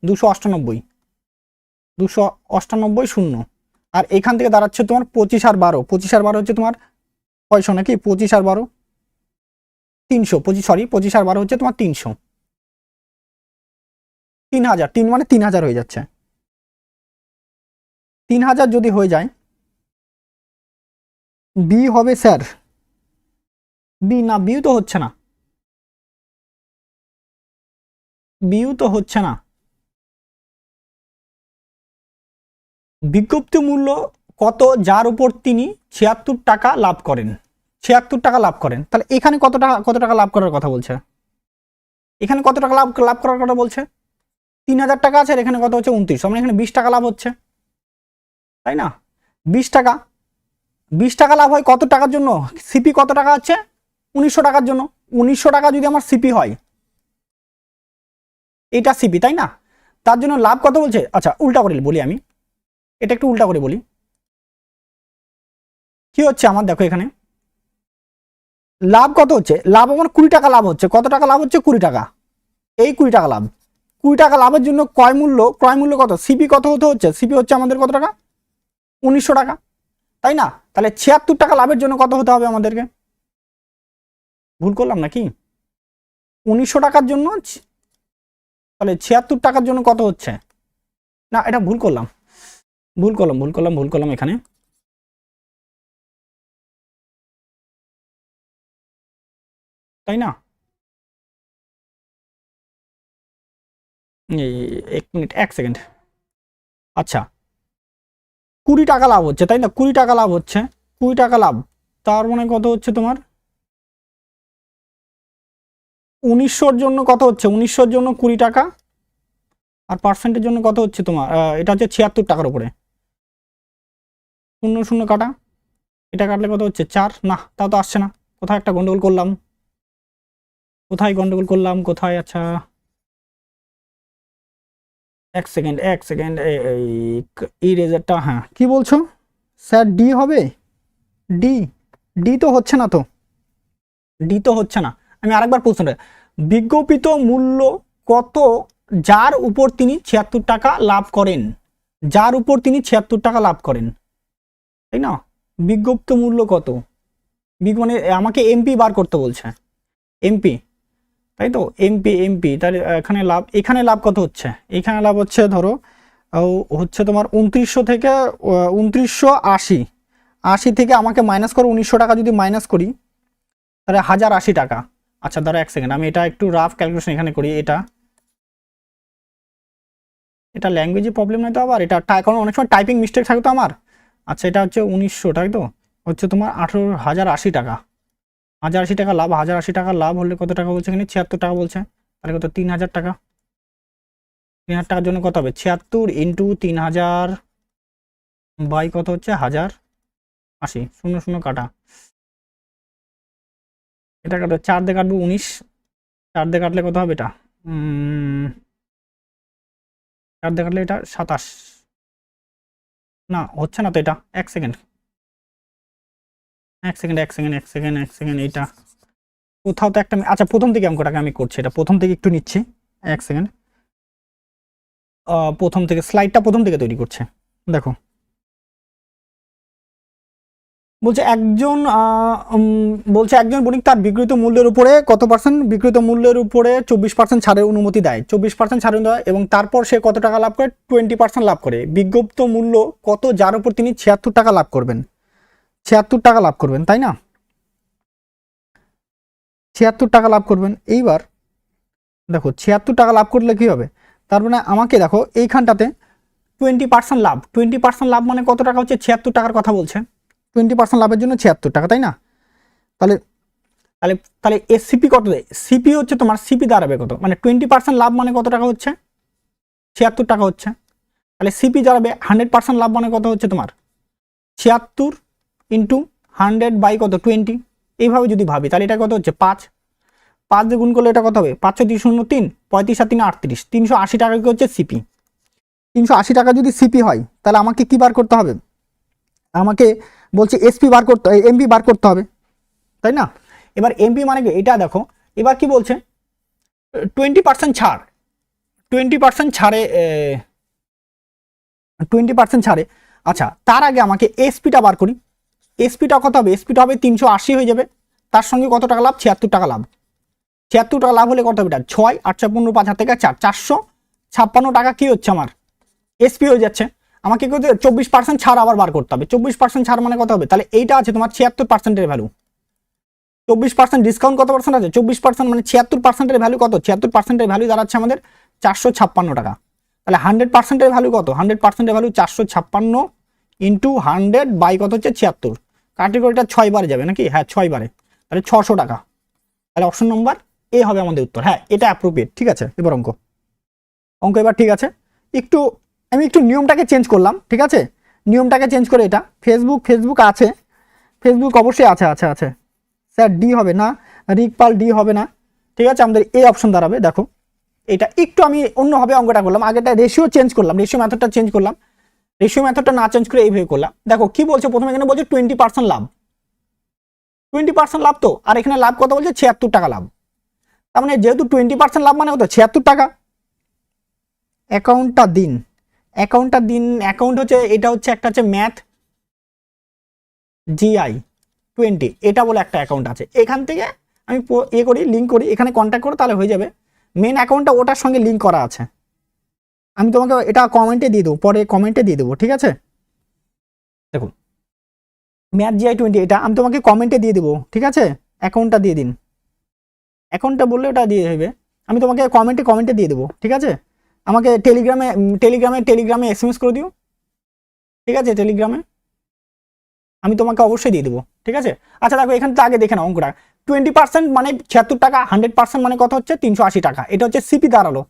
298, 298 শূন্য, আর এখান থেকে দাঁড়াচ্ছে তোমার 25 আর 12, 25 আর 12 হচ্ছে তোমার 600 নাকি, 25 আর 12 300, 25 আর 12 হচ্ছে তোমার 300, 3000, 3 মানে 3000 হয়ে যাচ্ছে, 3000 যদি হয়ে যায়, বি হবে স্যার, বি না, বিও তো হচ্ছে না, বিও তো হচ্ছে না, বিজ্ঞপ্তি মূল্য কত যার উপর তিনি 76 টাকা লাভ করেন, 76 টাকা লাভ করেন, তাহলে এখানে কত টাকা লাভ করার কথা বলছে, এখানে কত টাকা লাভ করার কথা বলছে, 3000 টাকা আছে, আর এখানে কত হচ্ছে 29, মানে এখানে 20 টাকা লাভ হচ্ছে তাই না, 20 টাকা, 20 টাকা লাভ হয় কত টাকার জন্য, সিপি কত টাকা আছে 1900 টাকার জন্য, 1900 টাকা যদি আমার সিপি হয়, এটা সিপি তাই না, তার জন্য লাভ কত বলছে, আচ্ছা উল্টা করে বলি আমি, এটা একটু উল্টা করে বলি, কি হচ্ছে আমার দেখো এখানে লাভ কত হচ্ছে, লাভ আমার 20 টাকা লাভ হচ্ছে, কত টাকা লাভ হচ্ছে 20 টাকা, এই 20 টাকা লাভ, 20 টাকা লাভের জন্য ক্রয় মূল্য কত, সিপি কত হতে হচ্ছে, সিপি হচ্ছে আমাদের কত টাকা 1900 টাকা তাই না, তাহলে 76 টাকা লাভের জন্য কত হতে হবে আমাদেরকে, ভুল করলাম নাকি, 1900 টাকার জন্য, তাহলে 76 টাকার জন্য কত হচ্ছে, না এটা ভুল করলাম এখানে, তাই না, 1 মিনিট 1 সেকেন্ড, আচ্ছা 20 টাকা লাভ হচ্ছে তাই না, 20 টাকা লাভ হচ্ছে, 20 টাকা লাভ, তার মানে কত হচ্ছে তোমার 1900-র জন্য কত হচ্ছে, 1900-র জন্য 20 টাকা, আর পার্সেন্টের জন্য কত হচ্ছে তোমার, এটা হচ্ছে 76 টাকার উপরে, 0 0 কাটা, এটা কাটলে কত হচ্ছে 4, না তা তো আসছে না, কোথায় একটা গন্ডগোল করলাম, কোথায়, আচ্ছা 1 সেকেন্ড, এই ইরেজারটা, হ্যাঁ কি বলছো স্যার, ডি হবে, ডি ডি তো হচ্ছে না, আমি আরেকবার প্রশ্নটা, বিজ্ঞাপিত মূল্য কত যার উপর তিনি 76 টাকা লাভ করেন, যার উপর তিনি 76 টাকা লাভ করেন তাই না, বিজ্ঞপ্ত মূল্য কত, মানে আমাকে এমপি বার করতে বলছে, এমপি তাই তো, এমপি তাহলে এখানে লাভ কত হচ্ছে, এখানে লাভ হচ্ছে ধরো হচ্ছে তোমার 2900 থেকে 2980 থেকে আমাকে মাইনাস করো 1900 টাকা, যদি মাইনাস করি তাহলে 1080 টাকা, আচ্ছা ধরো 1 সেকেন্ড আমি এটা একটু রাফ ক্যালকুলেশন এখানে করি, এটা ল্যাঙ্গুয়েজে প্রবলেম নয় তো আবার, এটা কারণ অনেক সময় টাইপিং মিস্টেক থাকে তো আমার, আচ্ছা এটা হচ্ছে 1900 তাই তো, হচ্ছে তোমার 1080 টাকা, 1080 টাকা লাভ, 1080 টাকা লাভ হলে কত টাকা বলছে এখানে 76 টাকা বলছে, তাহলে কত 3000 টাকা, 3,000 টাকার জন্য কত হবে 76 ইন্টু 3,000 বাই কত হচ্ছে 1080, 0 0 কাটা, এটা কাটবে 4 দিয়ে কাটবো 19, 4 দিয়ে কাটলে কত হবে এটা 4 দিয়ে কাটলে এটা 27, না হচ্ছে না তো এটা, এক সেকেন্ড এইটা কোথাও তো একটা আচ্ছা প্রথম থেকে অঙ্কটাকে আমি করছি, এটা প্রথম থেকে একটু নিচ্ছি, এক সেকেন্ড, প্রথম থেকে স্লাইডটা প্রথম থেকে তৈরি করছে। দেখো বলছে একজন বণিক তার বিক্রিত মূল্যের উপরে কত পার্সেন্ট, বিক্রিত মূল্যের উপরে 24% ছাড়ের অনুমতি দেয়, 24% ছাড় দেয় এবং তারপর সে কত টাকা লাভ করে 20% লাভ করে। বিজ্ঞপ্ত মূল্য কত যার উপর তিনি 76 টাকা লাভ করবেন, 76 টাকা লাভ করবেন, তাই না, 76 টাকা লাভ করবেন। এইবার দেখো 76 টাকা লাভ করলে কি হবে, তার মানে আমাকে দেখো এইখানটাতে 20% লাভ, 20% লাভ মানে কত টাকা হচ্ছে 76 টাকার কথা বলছে, 20% লাভের জন্য 76 টাকা, তাই না। তাহলে তাহলে তাহলে এসিপি কত দেয়, সিপি হচ্ছে তোমার, সিপি দাঁড়াবে কত, মানে 20% লাভ মানে কত টাকা হচ্ছে 76 টাকা হচ্ছে, তাহলে সিপি দাঁড়াবে 100% লাভ মানে কত হচ্ছে তোমার 76 ইন্টু 100 বাই কত 20, এইভাবে যদি ভাবি তাহলে এটা কত হচ্ছে 5 দিয়ে গুণ করলে এটা কত হবে 5 3 0 3 35 আর 3 38, 380 টাকা কি হচ্ছে সিপি। 380 টাকা যদি সিপি হয় তাহলে আমাকে কি বার করতে হবে, আমাকে বলছে এসপি বার করতে, এমপি বার করতে হবে, তাই না। এবার এমপি মানে কি এটা দেখো, এবার কি বলছে 20% ছাড়, 20% ছাড়ে 20% ছাড়ে। আচ্ছা তার আগে আমাকে এসপিটা বার করি, এসপিটা কত হবে, এসপিটা হবে 380 হয়ে যাবে, তার সঙ্গে কত টাকা লাভ 76 টাকা লাভ, 76 টাকা লাভ হলে কত হবে এটা 6 8 15 5 হাত থেকে 4 456 টাকা কি হচ্ছে আমার এসপি হয়ে যাচ্ছে। আমাকে কত 24% ছাড় আবার বার করতে হবে, 24% ছাড় মানে কত হবে, তাহলে এইটা আছে তোমার 76% ভ্যালু, 24% ডিসকাউন্ট কত পার্সেন্ট আছে 24% মানে 76% ভ্যালু কত, 76% ভ্যালু দাঁড়াচ্ছে আমাদের 456 টাকা। তাহলে 100% ভ্যালু কত, 100% ভ্যালু 456 ইন্টু 100 বাই কত হচ্ছে 76, ক্যাটাগরিটা 6 বারে যাবে নাকি, হ্যাঁ 6 বারে, তাহলে 600 টাকা। তাহলে অপশন নম্বর এ হবে আমাদের উত্তর, হ্যাঁ এটা অ্যাপ্রোপ্রিয়েট, ঠিক আছে। এবার অঙ্ক এবার ঠিক আছে, আমি একটু নিয়মটাকে চেঞ্জ করলাম, ঠিক আছে, নিয়মটাকে চেঞ্জ করে এটা ফেসবুক আছে, ফেসবুক অবশ্যই আছে স্যার ডি হবে না, রিকপাল ডি হবে না, ঠিক আছে, আমাদের এই অপশন দাঁড়াবে। দেখো এটা একটু আমি অন্যভাবে অঙ্কটা করলাম, আগেটা রেশিও চেঞ্জ করলাম, রেশিও মেথডটা চেঞ্জ করলাম, রেশিও মেথডটা না চেঞ্জ করে এইভাবে করলাম। দেখো কি বলছে প্রথমে, এখানে বলছে 20% লাভ, 20% লাভ তো, আর এখানে লাভ কত বলছে 76 টাকা লাভ, তার মানে যেহেতু 20% লাভ মানে কত 76 টাকা। অ্যাকাউন্টটা দিন, অ্যাকাউন্ট হচ্ছে এটা হচ্ছে একটা হচ্ছে ম্যাথ জিআই 20, এটা বলে একটা অ্যাকাউন্ট আছে, এখান থেকে আমি করি লিঙ্ক করি, এখানে কন্ট্যাক্ট করো তাহলে হয়ে যাবে। মেন অ্যাকাউন্টটা ওটার সঙ্গে লিঙ্ক করা আছে, আমি তোমাকে এটা কমেন্টে দিয়ে দেবো, পরে কমেন্টে দিয়ে দেবো, ঠিক আছে। দেখুন ম্যাথ জিআই 20 এটা আমি তোমাকে কমেন্টে দিয়ে দেবো, ঠিক আছে, অ্যাকাউন্টটা দিয়ে দিন, অ্যাকাউন্টটা বললে ওটা দিয়ে দেবে, আমি তোমাকে কমেন্টে দিয়ে দেবো, ঠিক আছে। আমাকে টেলিগ্রামে এসএমএস করে দিও, ঠিক আছে, টেলিগ্রামে আমি তোমাকে অবশ্যই দিয়ে দেবো, ঠিক আছে। আচ্ছা দেখো এখানে তো আগে দেখে নাও অঙ্কটা, 20% মানে 76 টাকা, 100% মানে কত হচ্ছে 380 টাকা, এটা হচ্ছে সিপি দাঁড়ালো।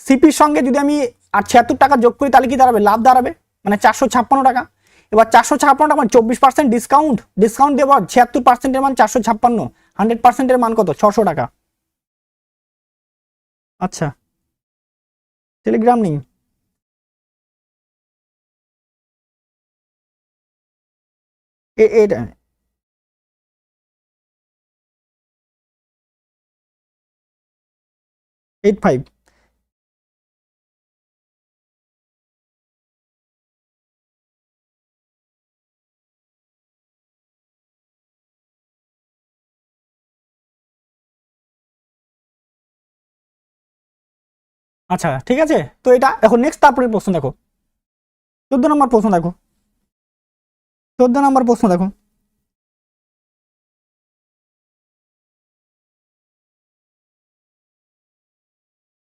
সিপির সঙ্গে যদি আমি আর 76 টাকা যোগ করি তাহলে কি দাঁড়াবে, লাভ দাঁড়াবে, মানে 456 টাকা। এবার 456 টাকা মানে 24% ডিসকাউন্ট দেবো, 76% মান 456, 100% মান কত 600 টাকা। আচ্ছা টেলিগ্রাম নেই, এটা 85, আচ্ছা ঠিক আছে। তো এটা এখন নেক্সট তারপরের প্রশ্ন দেখো, 14 নম্বর প্রশ্ন দেখো, 14 নম্বর প্রশ্ন দেখো,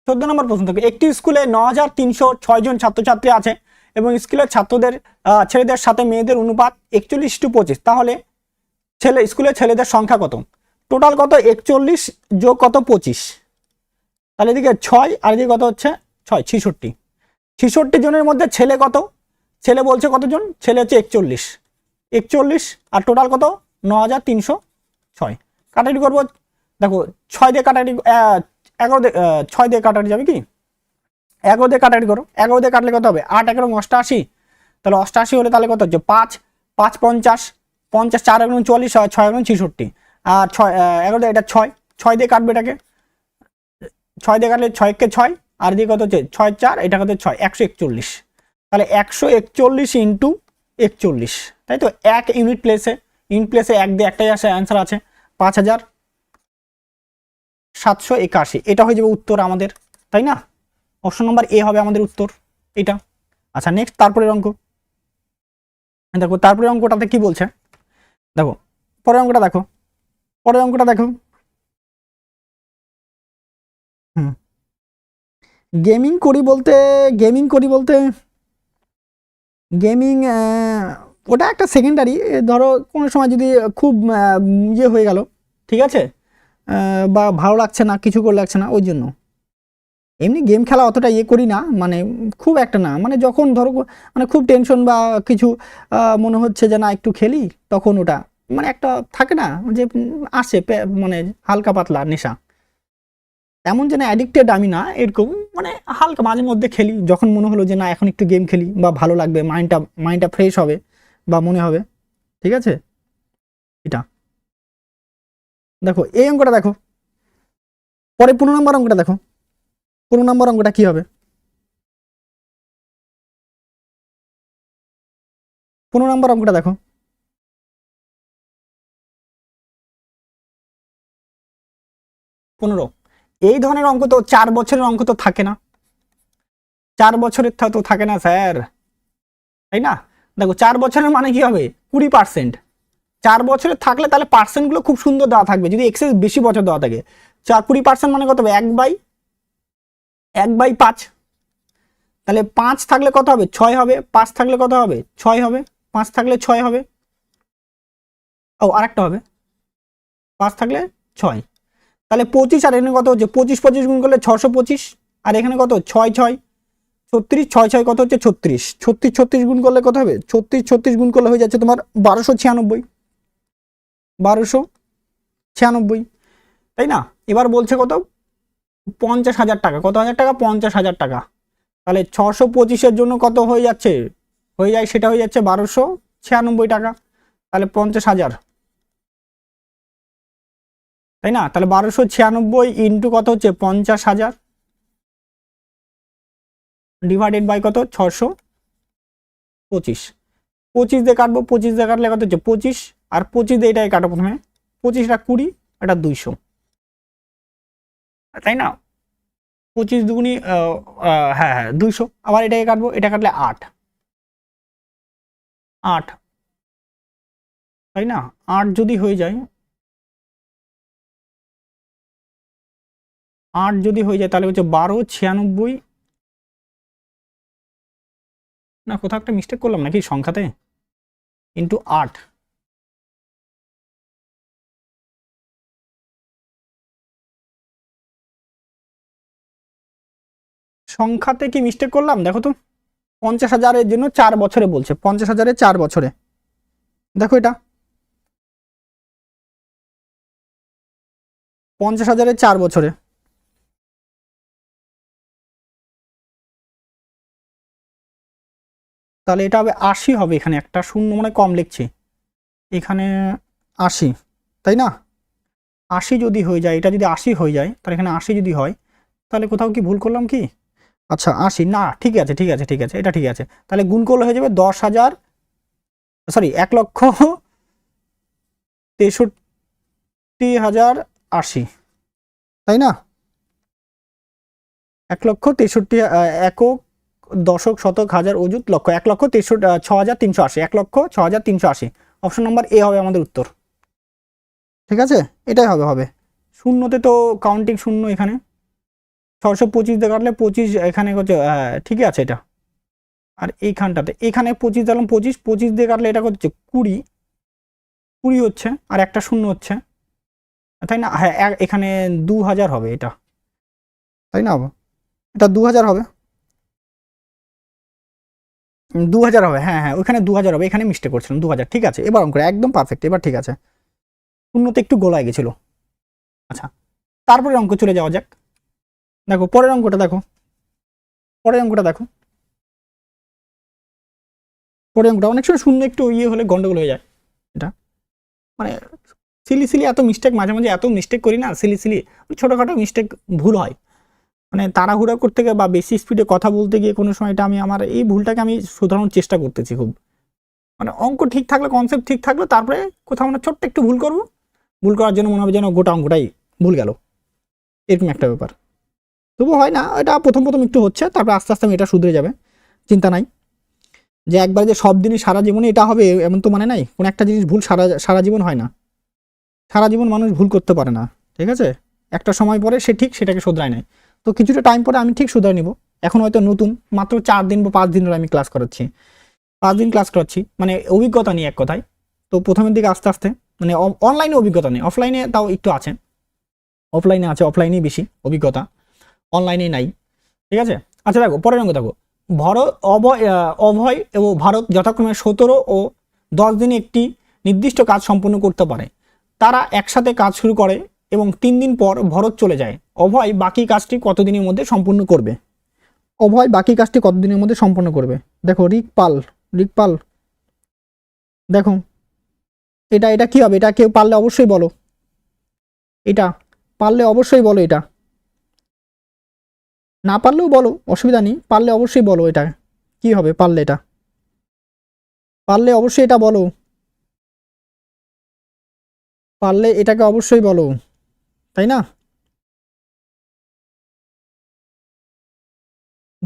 14 নম্বর প্রশ্ন থেকে, একটি স্কুলে 9,306 জন ছাত্রছাত্রী আছে এবং স্কুলের ছেলেদের সাথে মেয়েদের অনুপাত 41:25, তাহলে স্কুলের ছেলেদের সংখ্যা কত, টোটাল কত 41 যোগ কত 25, তাহলে এদিকে 6 আর এদিকে কত হচ্ছে 6 66, 66 জনের মধ্যে ছেলে কত? ছেলে বলছে কতজন? ছেলে হচ্ছে 41, 41 আর টোটাল কত? 9306। কাটাকাটি করবো, দেখো 6 দিয়ে কাটাকাটি 11 দিয়ে 6 দিয়ে কাটাকাটি যাবে কি? 11 দিয়ে কাটাকাটি করো, 11 দিয়ে কাটলে কত হবে? 8 11 88, তাহলে 88 হলে তাহলে কত হচ্ছে? 5 5 50, 50 4 11 44, 6 11 66 আর 6 11 দিয়ে এটা 6, 6 দিয়ে কাটবে এটাকে, 6 দিয়ে কাটলে 6 কে 6 আর দিয়ে কত হচ্ছে? 6 4, এটা কত? 6 141। তাহলে 141 ইন্টু 41, তাই তো? এক ইউনিট প্লেসে, ইউনিট প্লেসে 1 দিয়ে একটাই আসে, অ্যান্সার আছে 5781। এটা হয়ে যাবে উত্তর আমাদের, তাই না? অপশন নাম্বার এ হবে আমাদের উত্তর এটা। আচ্ছা নেক্সট, তারপরের অঙ্ক দেখো। তারপরে অঙ্কটাতে কি বলছে দেখো, পরের অঙ্কটা দেখো, পরের অঙ্কটা দেখো। গেমিং করি বলতে, গেমিং করি বলতে গেমিং ওটা একটা সেকেন্ডারি। ধরো কোনো সময় যদি খুব ইয়ে হয়ে গেল, ঠিক আছে, বা ভালো লাগছে না, কিছু করে লাগছে না, ওই জন্য। এমনি গেম খেলা অতটা ইয়ে করি না, মানে খুব একটা না, মানে যখন ধরো মানে খুব টেনশন বা কিছু মনে হচ্ছে যে না একটু খেলি, তখন ওটা মানে একটা থাকে না যে আসে মানে হালকা পাতলা নেশা। এমন যেন অ্যাডিক্টেড আমি না, এরকম মানে হালকা মাঝে মধ্যে খেলি, যখন মনে হলো যে না এখন একটু গেম খেলি বা ভালো লাগবে, মাইন্ডটা ফ্রেশ হবে বা মনে হবে, ঠিক আছে। এটা দেখো, এই অঙ্কটা দেখো, পরে 15 নম্বর অঙ্কটা দেখো। 15 নম্বর অঙ্কটা কি হবে? 15 নম্বর অঙ্কটা দেখো। 15, এই ধরনের অঙ্ক তো 4 বছরের অঙ্ক তো থাকে না, 4 বছরের তো থাকে না স্যার, তাই না? দেখো 4 বছরের মানে কি হবে? 20%। 4 বছরের থাকলে তাহলে পার্সেন্টগুলো খুব সুন্দর দেওয়া থাকবে, যদি এক্সেস বেশি বছর দেওয়া থাকে। 20% মানে কত হবে? 1/5। তাহলে 5 থাকলে কত হবে? 6 হবে। 5 থাকলে কত হবে? 6 হবে। 5 থাকলে 6 হবে। ও আরেকটা হবে, 5 থাকলে 6। তাহলে 25 আর এখানে কত হচ্ছে? 25 25 গুণ করলে 625, আর এখানে কত? 6 6 36, 6 6 কত হচ্ছে? 36, 36 36 গুণ করলে কত হবে? 36 36 গুণ করলে হয়ে যাচ্ছে তোমার 1296, 1296, তাই না? এবার বলছে কত? 50,000 টাকা। কত হাজার টাকা? 50,000 টাকা। তাহলে 625-এর জন্য কত হয়ে যাচ্ছে? হয়ে যায়, সেটা হয়ে যাচ্ছে 1296 টাকা। তাহলে 50,000, তাই না? তাহলে 1296 ইন্টু কত হচ্ছে? 50,000 ডিভাইডেড বাই কত? 625। 25 দিয়ে কাটবো, 25 দিয়ে কাটলে কত হচ্ছে? 25, আর 25 দিয়ে এটাই কাটো প্রথমে। 25টা 20, এটা 200, তাই না? 25 দুগুনি হ্যাঁ হ্যাঁ 200। আবার এটাকে কাটবো, এটা কাটলে 8, 8, তাই না? 8 যদি হয়ে যায়, 8 যদি হয়ে যায় তাহলে হচ্ছে 1296, না কোথাও একটা মিস্টেক করলাম নাকি সংখ্যাতে, ইন্টু 8। সংখ্যাতে কি মিস্টেক করলাম দেখো তো। 50,000-এর জন্য 4 বছরে বলছে, 50,000-এর 4 বছরে। দেখো এটা 50,000-এর 4 বছরে, তাহলে এটা হবে 80 হবে। এখানে একটা শূন্য মানে কম লিখছি, এখানে 80, তাই না? 80 যদি হয়ে যায়, এটা যদি 80 হয়ে যায়, তাহলে এখানে 80 যদি হয়, তাহলে কোথাও কি ভুল করলাম কি? আচ্ছা 80 না, ঠিক আছে ঠিক আছে ঠিক আছে, এটা ঠিক আছে। তাহলে গুণ করলে হয়ে যাবে 10,000, সরি 1,63,080, তাই না? 1,63,000 একক দশক শতক হাজার অযুত লক্ষ, 1,63,6,380, 1,06,380। অপশন নাম্বার এ হবে আমাদের উত্তর, ঠিক আছে? এটাই হবে হবে। শূন্যতে তো কাউন্টিং শূন্য, এখানে 625 দিয়ে কাটলে 25, এখানে হচ্ছে ঠিকই আছে এটা। আর এইখানটাতে এখানে 25 দিলাম, 25 25 দিয়ে কাটলে এটা হচ্ছে 20, 20 হচ্ছে, আর একটা শূন্য হচ্ছে, তাই না? হ্যাঁ এখানে 2,000 হবে এটা, তাই না? এটা 2000 হবে, 2000 হবে, হ্যাঁ হ্যাঁ ওইখানে 2000 হবে, এখানে মিস্টেক করছিলাম 2000, ঠিক আছে এবার অঙ্ক একদম পারফেক্ট, এবার ঠিক আছে, শূন্যতে একটু গোলায় গেছিল। আচ্ছা তারপরে অঙ্ক চলে যাওয়া যাক, দেখো পরের অঙ্কটা দেখো, পরের অঙ্কটা দেখো, পরের অঙ্কটা অনেক সময় শূন্য একটু ইয়ে হলে গন্ডগোল হয়ে যায়, এটা মানে সিলি সিলি এত মিস্টেক, মাঝে মাঝে এত মিস্টেক করি না, সিলি সিলি ছোটোখাটো মিস্টেক ভুল হয়, মানে তাড়াহুড়া করতে গিয়ে বা বেশি স্পিডে কথা বলতে গিয়ে কোনো সময় এটা আমি আমার এই ভুলটাকে আমি শুধরানোর চেষ্টা করতেছি খুব, মানে অঙ্ক ঠিক থাকলে কনসেপ্ট ঠিক থাকলে তারপরে কোথাও মানে ছোট্ট একটু ভুল করবো, ভুল করার জন্য মনে হবে যেন গোটা অঙ্কটাই ভুল গেল, এরকম একটা ব্যাপার। তবু হয় না, এটা প্রথম প্রথম একটু হচ্ছে, তারপরে আস্তে আস্তে আমি এটা শুধরে যাবে, চিন্তা নাই। যে একবার যে সব দিনই সারা জীবনে এটা হবে এমন তো মানে নাই, কোনো একটা জিনিস ভুল সারা সারা জীবন হয় না, সারা জীবন মানুষ ভুল করতে পারে না, ঠিক আছে, একটা সময় পরে সে ঠিক সেটাকে শোধরায় নেয়, তো কিছুটা টাইম পরে আমি ঠিক শুধরে নিব। এখন হয়তো নতুন মাত্র 4 দিন বা 5 দিন ধরে আমি ক্লাস করাচ্ছি, 5 দিন ক্লাস করাচ্ছি, মানে অভিজ্ঞতা নিয়ে এক কথায়। তো প্রথমের দিকে আস্তে আস্তে মানে অনলাইনে অভিজ্ঞতা নেই, অফলাইনে তাও একটু আছে, অফলাইনে আছে, অফলাইনেই বেশি অভিজ্ঞতা, অনলাইনে নাই, ঠিক আছে। আচ্ছা দেখো পরের অঙ্ক দেখো, অভয় এবং ভারত যথাক্রমে 17 ও 10 দিনে একটি নির্দিষ্ট কাজ সম্পন্ন করতে পারে, তারা একসাথে কাজ শুরু করে এবং 3 দিন পর ভরত চলে যায়, অভয় বাকি কাজটি কতদিনের মধ্যে সম্পূর্ণ করবে, অভয় বাকি কাজটি কতদিনের মধ্যে সম্পন্ন করবে। দেখো রিকপাল, রিকপাল দেখো এটা এটা কি হবে, এটা কেউ পারলে অবশ্যই বলো, এটা পারলে অবশ্যই বলো, এটা না পারলেও বলো অসুবিধা নেই, পারলে অবশ্যই বলো এটা কি হবে, পারলে এটা, পারলে অবশ্যই এটা বলো, পারলে এটাকে অবশ্যই বলো, তাই না,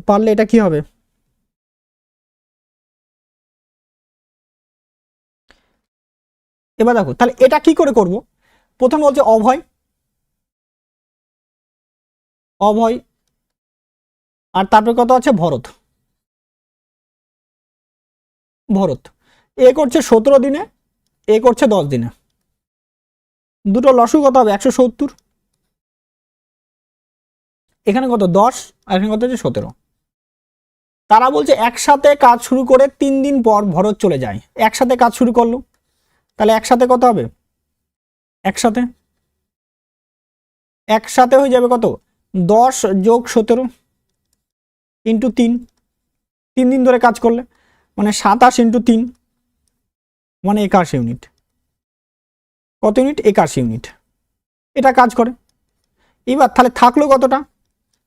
পারলে এটা কি হবে। এবার দেখো তাহলে এটা কি করে করব, প্রথম বলছে অভয়, অভয় আর তারপরে কত আছে ভরত, ভরত এ করছে 17 দিনে, এ করছে 10 দিনে, দুটো লসু কত হবে 170, এখানে কত 10 আর এখানে কত হচ্ছে 17, তারা বলছে একসাথে কাজ শুরু করে 3 দিন পর ভরত চলে যায়, একসাথে কাজ শুরু করলো, তাহলে একসাথে কত হবে, একসাথে একসাথে হয়ে যাবে কত 10 যোগ 17 ইন্টু 3, 3 দিন ধরে কাজ করলে মানে 27 ইন্টু 3 মানে 81 ইউনিট, কত ইউনিট 81 ইউনিট, এটা কাজ করে। এবার তাহলে থাকলো কতটা,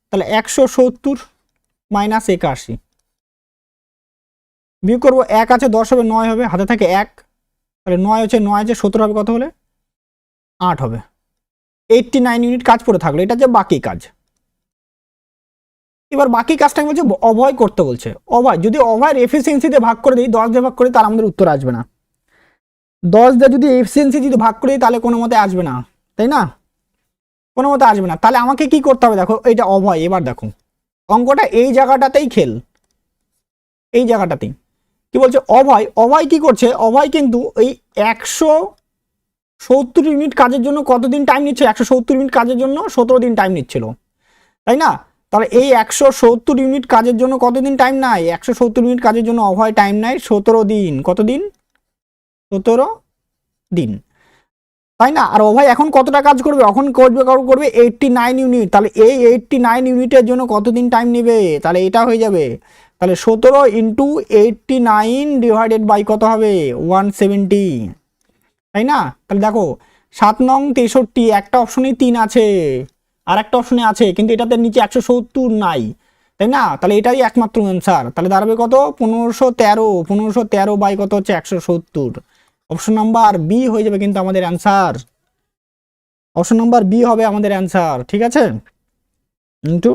তাহলে 170 মাইনাস 81, বিয়োগ করবো 1 আছে 10 হবে 9 হবে, হাতে থাকে 1, তাহলে 9 হচ্ছে 9 আছে 17 হবে কত হলে 8 হবে, 89 ইউনিট কাজ পড়ে থাকলো, এটা যে বাকি কাজ। এবার বাকি কাজটাকে বলছে অভয় করতে বলছে, অভয় যদি অভয়ের এফিসিয়েন্সিতে ভাগ করে দিই 10 দিয়ে ভাগ করে, তাহলে আমাদের উত্তর আসবে না, 10 দিয়ে যদি এফিসিয়েন্সি যদি ভাগ করে দিই তাহলে কোনো মতে আসবে না, তাই না, কোনো মতে আসবে না, তাহলে আমাকে কি করতে হবে দেখো, এটা অভয়, এবার দেখো অঙ্কটা এই জায়গাটাতেই খেল, এই জায়গাটাতেই কি বলছে অভয়, অভয় কি করছে, অভয় কিন্তু এই 170 ইউনিট কাজের জন্য কতদিন টাইম নিচ্ছে, 170 ইউনিট কাজের জন্য 17 দিন টাইম নিচ্ছিল, তাই না, তাহলে এই 170 ইউনিট কাজের জন্য কতদিন টাইম নেয়, 170 ইউনিট কাজের জন্য অভয় টাইম নেয় 17 দিন, কতদিন 17 দিন, তাই না, আর অভয় এখন কতটা কাজ করবে, এখন করবে 89 ইউনিট, তাহলে এই 89 ইউনিটের জন্য কতদিন টাইম নেবে, তাহলে এটা হয়ে যাবে, তাহলে 17 ইন্টু 89 ডিভাইডেড বাই কত হবে 170, তাই না, তাহলে দেখো 7 নং 63, একটা অপশনেই 3 আছে, আর একটা অপশনে আছে কিন্তু এটাতে নিচে 170 নাই, তাই না, তাহলে এটাই একমাত্র অ্যান্সার, তাহলে দাঁড়াবে কত 1513 বাই কত হচ্ছে 170, অপশন নাম্বার বি হয়ে যাবে কিন্তু আমাদের অ্যান্সার, অপশন নাম্বার বি হবে আমাদের অ্যান্সার, ঠিক আছে, ইন্টু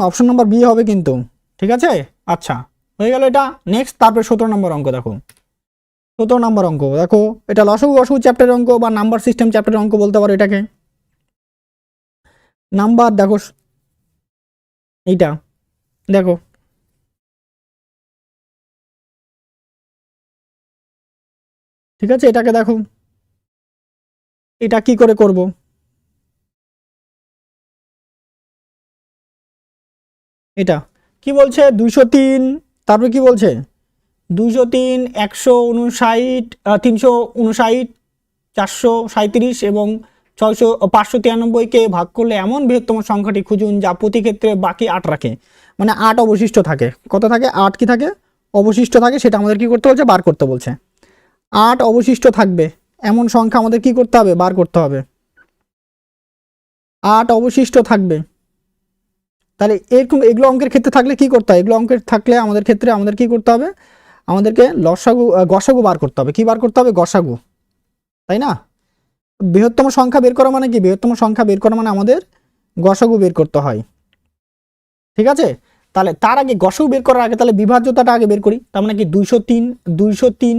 অপশন নাম্বার বি হবে কিন্তু, ঠিক আছে। আচ্ছা হয়ে গেল এটা, নেক্সট তারপরে 17 নম্বর অঙ্ক দেখো, 17 নম্বর অঙ্ক দেখো, এটা লসাগু গসাগু চ্যাপ্টারের অঙ্ক বা নাম্বার সিস্টেম চ্যাপ্টারের অঙ্ক বলতে পারো এটাকে, নাম্বার দেখো এইটা দেখো, ঠিক আছে, এটাকে দেখো এটা কি করে করব, এটা কি বলছে 203, তারপরে কি বলছে 203, 159, 359, 437 এবং 593কে ভাগ করলে এমন বৃহত্তম সংখ্যাটি খুঁজুন যা প্রতি ক্ষেত্রে বাকি 8 রাখে, মানে 8 অবশিষ্ট থাকে। কত থাকে? 8 কি থাকে? অবশিষ্ট থাকে, সেটা আমাদের কি করতে বলছে? বার করতে বলছে। 8 অবশিষ্ট থাকবে এমন সংখ্যা আমাদের কি করতে হবে? বার করতে হবে। 8 অবশিষ্ট থাকবে, তাহলে এরকম এগুলো অঙ্কের ক্ষেত্রে থাকলে কি করতে হবে? এগুলো অঙ্কের থাকলে আমাদের ক্ষেত্রে আমাদের কি করতে হবে? আমাদেরকে গসাগু বার করতে হবে। কি বার করতে হবে? গসাগু, তাই না? বৃহত্তম সংখ্যা বের করা মানে কি? বৃহত্তম সংখ্যা বের করা মানে আমাদের গসাগু বের করতে হয়, ঠিক আছে? তাহলে তার আগে গসাগু বের করার আগে তাহলে বিভাজ্যতাটা আগে বের করি। তার মানে কি 203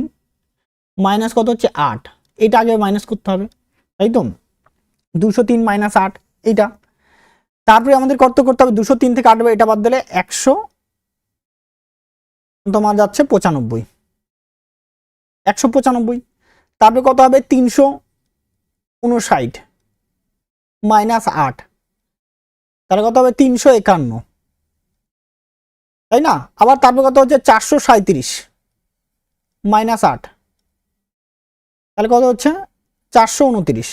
মাইনাস কত হচ্ছে 8, এটা আগে মাইনাস করতে হবে, তাই তো? 203 মাইনাস 8 এইটা, তারপরে আমাদের করতে হবে 203 থেকে 8 এটা বাদ দিলে 100 তোমার যাচ্ছে 195, তারপরে কত হবে? 359 মাইনাস 8, তাহলে কত হবে? 351, তাই না? আবার তারপরে কত হচ্ছে? 437 মাইনাস 8, তাহলে কত হচ্ছে? 429,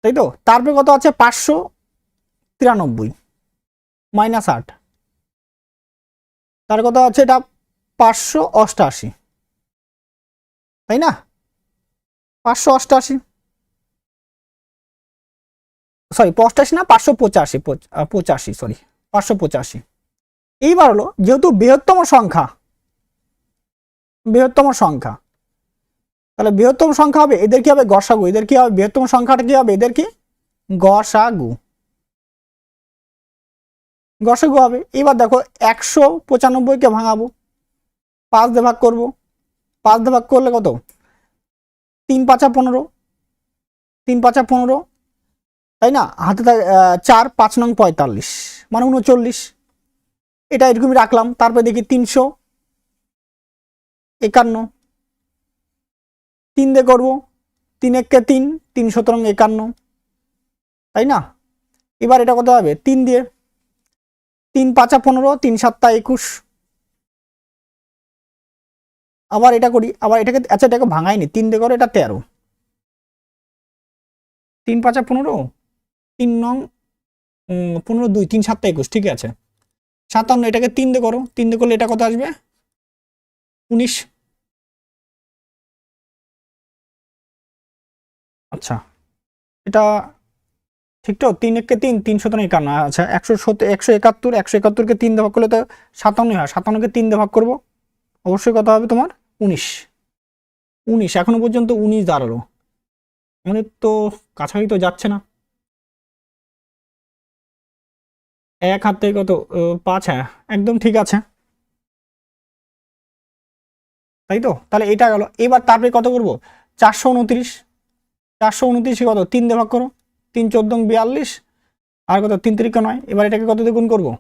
তাই তো? তারপরে কত আছে? 593 মাইনাস 8, তার কত আছে? এটা 588, তাই না? 588, সরি 85 না, 585, সরি 585। এইবার হলো যেহেতু বৃহত্তম সংখ্যা, তাহলে বৃহত্তম সংখ্যা হবে এদের কি হবে? গসাগু। এদের কি হবে? বৃহত্তম সংখ্যাটা কি হবে? এদের কি? গসাগু হবে। এবার দেখো 195কে ভাঙাবো, 5 দিয়ে ভাগ করবো। 5 দিয়ে ভাগ করলে কত? 3 5 15, 3 5 15, তাই না? হাতে 4 5 নং 45 মানে 39, এটা এরকমই রাখলাম। তারপরে দেখি 351, 3 দিয়ে করবো, 3 1 3, 3 17 51, তাই না? এবার এটা কত হবে? 3 দিয়ে, 3 5 15, 3 7 21, আবার এটা করি, আবার এটাকে, আচ্ছা এটাকে ভাঙাইনি, 3 দিয়ে করো, এটা 13, 3 5 15, 3 নং 15 2, 3 7 21, ঠিক আছে 57, এটাকে 3 দিয়ে করো, 3 দিয়ে করলে এটা কত আসবে? 19। আচ্ছা এটা ঠিক তো? 3 1 3, 3 17 51, আচ্ছা 171, 171কে 3 দিয়ে ভাগ করলে তো 57 হয়, 57কে 3 দিয়ে ভাগ করবো, অবশ্যই কত হবে তোমার? 19। এখনো পর্যন্ত 19 দাঁড়ালো, আমাদের তো কাছাকাছি তো যাচ্ছে না। এক হাত থেকে কত? 5, হ্যাঁ একদম ঠিক আছে, তাই তো? তাহলে এটা গেল। এবার তারপরে কত করবো? 429, 429 কত? 3 দিয়ে ভাগ করো, 3 14 42, আর কত? 3 3 9। এবার এটাকে কত দিয়ে গুণ করবো?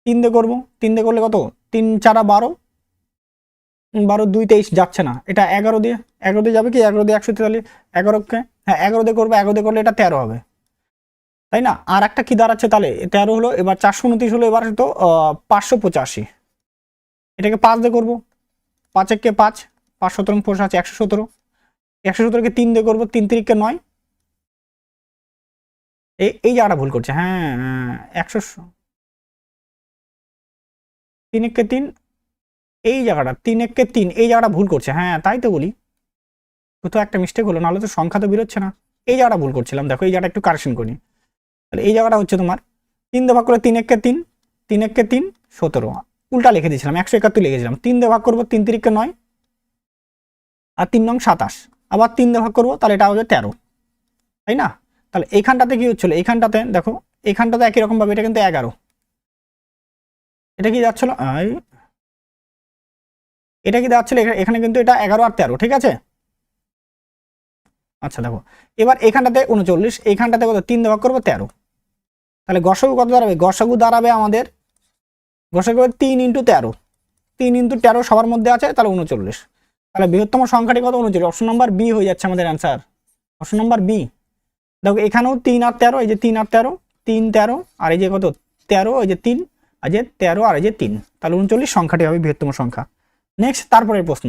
3 দিয়ে করবো, 3 দিয়ে করলে কত? 3 4 12, 12 2 23, যাচ্ছে না, এটা 11 দিয়ে, 11 দিয়ে যাবে কি? 11 দিয়ে 143, 11কে, হ্যাঁ 11 দিয়ে করবো, 11 দিয়ে করলে এটা 13 হবে, তাই না? আর একটা কি দাঁড়াচ্ছে তাহলে? 13 হলো, এবার 429 হলো, এবার তো 585, এটাকে 5 দিয়ে করবো, 5 1 5, 5 17 4 আছে 117, 117কে 3 দিয়ে করবো, 3 3 9, এই জায়গাটা ভুল করছে, হ্যাঁ 100, 3 1 3, এই জায়গাটা 3 1 3, এই জায়গাটা ভুল করছে, হ্যাঁ তাই তো বলি, কোথাও একটা মিস্টেক হলো, নাহলে তো সংখ্যা তো বেরোচ্ছে না। এই জায়গাটা ভুল করছিলাম, দেখো এই জায়গাটা একটু কারেকশন করি। তাহলে এই জায়গাটা হচ্ছে তোমার 3 দিয়ে ভাগ করলে 3 1 3, 3 1 3 17, উল্টা লিখে দিয়েছিলাম, 171 লিখেছিলাম। 3 দিয়ে ভাগ করবো, 3 3 9, আর 3 নং 27, আবার 3 দিয়ে ভাগ করবো, তাহলে এটা হবে 13, তাই না? তাহলে এইখানটাতে কি হচ্ছিল? এইখানটাতে দেখো, এইখানটাতে একই রকম ভাবে এটা কিন্তু 11, এটা কি যাচ্ছিল? এটা কি যাচ্ছিল? এখানে কিন্তু এটা 11 আর 13, ঠিক আছে? আচ্ছা দেখো, এবার এখানটাতে 39, এইখানটাতে কত? 3 দিয়ে ভাগ করবো, 13, তাহলে গসাগু কত দাঁড়াবে? গসাগু দাঁড়াবে আমাদের, গসাগু 3 × 13, 3 × 13 সবার মধ্যে আছে, তাহলে 39। তাহলে বৃহত্তম সংখ্যাটি কত? 39। অপশন নাম্বার বি হয়ে যাচ্ছে আমাদের অ্যান্সার, অপশন নাম্বার বি। দেখো এখানেও 3 আর 13, এই যে 3 আর 13, 3 13, আর এই যে কত 13, এই যে 3, আর যে 13 আর এই যে 3, তাহলে 39 সংখ্যাটি হবে বৃহত্তম সংখ্যা। নেক্সট তারপরের প্রশ্ন,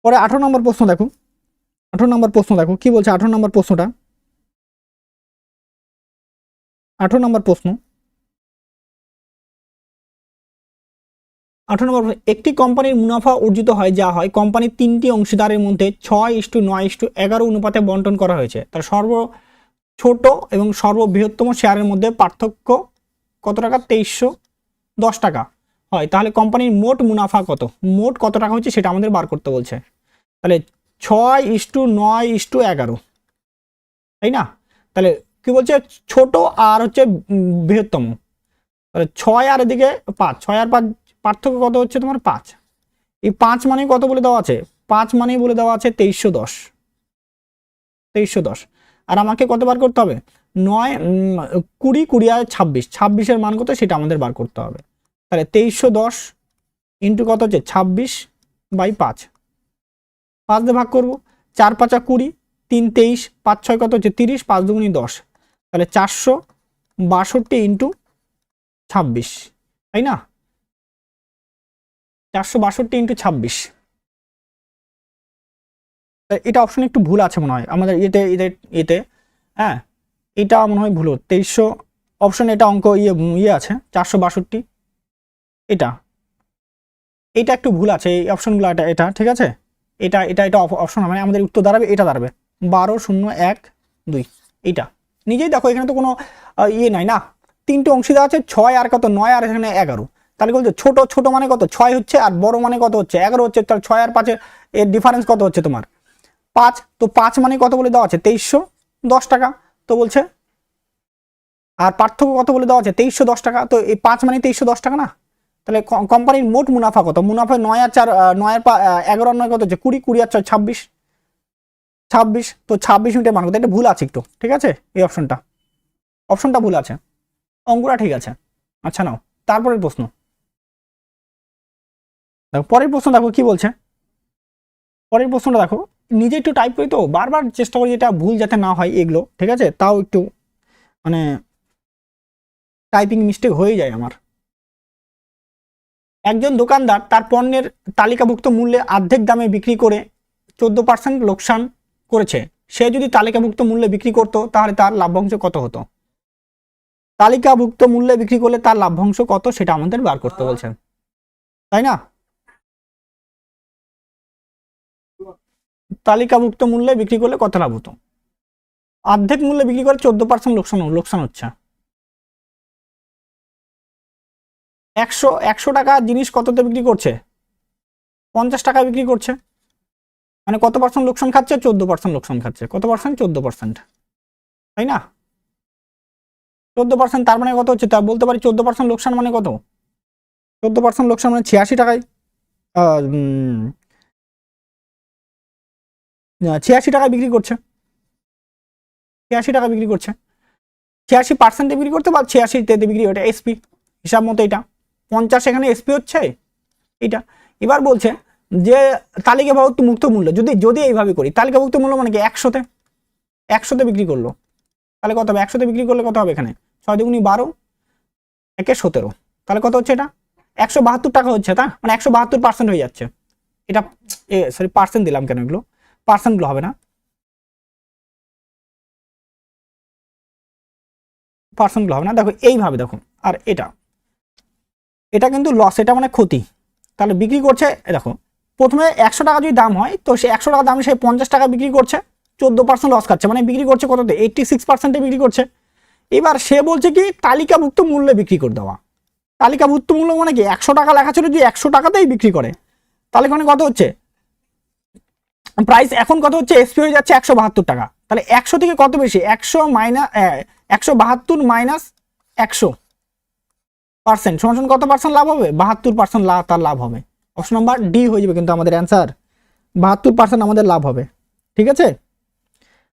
পরে 18 নম্বর প্রশ্ন দেখো। 18 নম্বর প্রশ্ন দেখো কি বলছে। 18 নম্বর প্রশ্নটা, 18 নম্বর প্রশ্ন, 18 নম্বর, একটি কোম্পানির মুনাফা অর্জিত হয় যা হয় কোম্পানির 3টি অংশীদারের মধ্যে 6:9:11 অনুপাতে বন্টন করা হয়েছে। তার সর্ব ছোট এবং সর্ববৃহত্তম শেয়ারের মধ্যে পার্থক্য কত টাকা? 2310 টাকা হয়। তাহলে কোম্পানির মোট মুনাফা কত? মোট কত টাকা হচ্ছে সেটা আমাদের বার করতে বলছে। তাহলে 6:9:11, তাই না? তাহলে কি বলছে? ছোট আর হচ্ছে বৃহত্তম। তাহলে 6 আর এদিকে 5, 6 আর 5 পার্থক্য কত হচ্ছে তোমার? 5। এই 5 মানে কত বলে দেওয়া আছে? 5 মানেই বলে দেওয়া আছে 2310, 2310। আর আমাকে কত বার করতে হবে? 9, 20, 20 আর 26, 26-এর মান কত সেটা আমাদের বার করতে হবে। তাহলে 2310 ইন্টু কত হচ্ছে? 26/5, 5 দিয়ে ভাগ করবো। 4 5 20, 3 23, 5 6 কত হচ্ছে? 30, 5 2 10, তাহলে 462 ইন্টু 26, তাই না? 462 ইন্টু 26। এটা অপশন একটু ভুল আছে মনে হয় আমাদের এতে এতে এতে হ্যাঁ, এটা মনে হয় ভুল। 2300 অপশন, এটা অঙ্ক ইয়ে আছে 462, এটা এটা একটু ভুল আছে এই অপশনগুলো। এটা এটা ঠিক আছে, এটা এটা এটা অপশন মানে আমাদের উত্তর দাঁড়াবে, এটা দাঁড়াবে 1201 2। এইটা নিজেই দেখো, এখানে তো কোনো ইয়ে নাই না, 3টে অংশীদার আছে, 6 আর কত 9 আর এখানে 11। তাহলে বলছে ছোট ছোট মানে কত? 6 হচ্ছে, আর বড় মানে কত হচ্ছে? 11 হচ্ছে। তাহলে 6 আর 5 এর ডিফারেন্স কত হচ্ছে তোমার? 5। তো 5 মানে কত বলে দেওয়া আছে? 2310 টাকা। তো বলছে আর পার্থক্য কত বলে দেওয়া আছে? 2310 টাকা। তো এই 5 মানে 2310 টাকা না? তাহলে কোম্পানির মোট মুনাফা কত? মুনাফা 9 আর 4, 9 আর 11 আর 9 কত হচ্ছে? 20, 20 আর 6 26, 26। তো 26 মিনিটের মান কত? এটা ভুল আছে একটু, ঠিক আছে? এই অপশনটা ভুল আছে, অঙ্কটা ঠিক আছে। আচ্ছা নাও তারপরের প্রশ্ন দেখো। পরের প্রশ্ন দেখো কি বলছে। পরের প্রশ্নটা দেখো, নিজে একটু টাইপ করি তো বারবার চেষ্টা করি এটা ভুল যাতে না হয় এগুলো, ঠিক আছে? তাও একটু মানে টাইপিং মিস্টেক হয়ে যায় আমার। একজন দোকানদার তার পণ্যের তালিকাভুক্ত মূল্যে অর্ধেক দামে বিক্রি করে 14% লোকসান করেছে। সে যদি তালিকাভুক্ত মূল্যে বিক্রি করতো তাহলে তার লাভ্যাংশ কত হতো? তালিকাভুক্ত মূল্যে বিক্রি করলে তার লাভ্যাংশ কত সেটা আমাদের বার করতে বলছেন, তাই না? তালিকাভুক্ত মূল্যে বিক্রি করলে কত লাভ হতো? অর্ধেক মূল্যে বিক্রি করে 14% লোকসান হচ্ছে। 100 টাকা জিনিস কততে বিক্রি করছে? 50 টাকায় বিক্রি করছে, মানে কত পার্সেন্ট লোকসান খাচ্ছে? 14% লোকসান খাচ্ছে। কত পার্সেন্ট? 14%, তাই না? 14%, তার মানে কত হচ্ছে? তা বলতে পারি 14% লোকসান মানে কত? 14% লোকসান মানে 86 টাকায় 86 টাকায় বিক্রি করছে, 86 টাকা বিক্রি করছে। 86% বিক্রি করতে বা 86-তে বিক্রি, ওটা এসপি হিসাব মতো। এটা 50 এখানে এসপি হচ্ছে এটা। এবার বলছে যে তালিকাভুক্ত মুক্ত মূল্য, যদি যদি এইভাবে করি, তালিকাভুক্ত মূল্য মানে কি? 100তে বিক্রি করলো, তাহলে কত হবে? 100তে বিক্রি করলে কত হবে? এখানে 6 দুগুনি 12, 1 17, তাহলে কত হচ্ছে? এটা 172 টাকা হচ্ছে, তা মানে 172% হয়ে যাচ্ছে এটা। সরি, পার্সেন্ট দিলাম কেন? এগুলো পার্সেন্টগুলো হবে না, পার্সেন্টগুলো হবে না। দেখো এইভাবে দেখো, আর এটা এটা কিন্তু লস, এটা মানে ক্ষতি। তাহলে বিক্রি করছে, দেখো প্রথমে 100 টাকা যদি দাম হয়, তো সে 100 টাকা দামে সে 50 টাকা বিক্রি করছে, 14% লস খাচ্ছে, মানে বিক্রি করছে কততে? 86%-এ বিক্রি করছে। এবার সে বলছে কি তালিকাভুক্ত মূল্যে বিক্রি করে দেওয়া। তালিকাভুক্ত মূল্য মানে কি? 100 টাকা লেখা ছিল, যদি 100 টাকাতেই বিক্রি করে, তাহলে এখানে কত হচ্ছে? প্রাইস এখন কত হচ্ছে? এসপি হয়ে যাচ্ছে 172 টাকা। তাহলে 100 থেকে কত বেশি? 172 মাইনাস 100% সমান কত পার্সেন্ট লাভ হবে? 72% তার লাভ হবে। অপশন নাম্বার ডি হয়ে যাবে কিন্তু আমাদের অ্যান্সার। 72% আমাদের লাভ হবে, ঠিক আছে?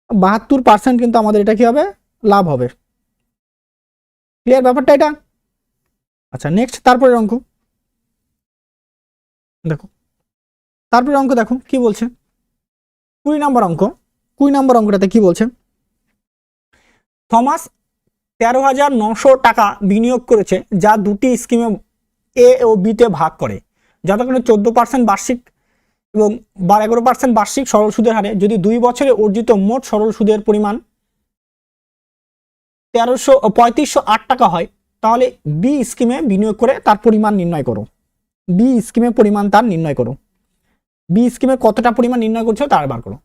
72% কিন্তু আমাদের এটা কি হবে? লাভ হবে। ক্লিয়ার ব্যাপারটা এটা? আচ্ছা নেক্সট তারপরের অঙ্ক দেখো। তারপরের অঙ্ক দেখো কি বলছে। 20 নম্বর অঙ্ক। 2 নম্বর অঙ্কটাতে কি বলছে, থমাস 13,900 টাকা বিনিয়োগ করেছে যা দুটি স্কিমে এ ও বিতে ভাগ করে, যতক্ষণে 14% বার্ষিক এবং 11% বার্ষিক সরল সুদের হারে। যদি 2 বছরে অর্জিত মোট সরল সুদের পরিমাণ 3508 টাকা হয়, তাহলে বি স্কিমে বিনিয়োগ করে তার পরিমাণ নির্ণয় করো। বি স্কিমে পরিমাণ তার নির্ণয় করো, বি স্কিমে কতটা পরিমাণ নির্ণয় করছো তার বার করো।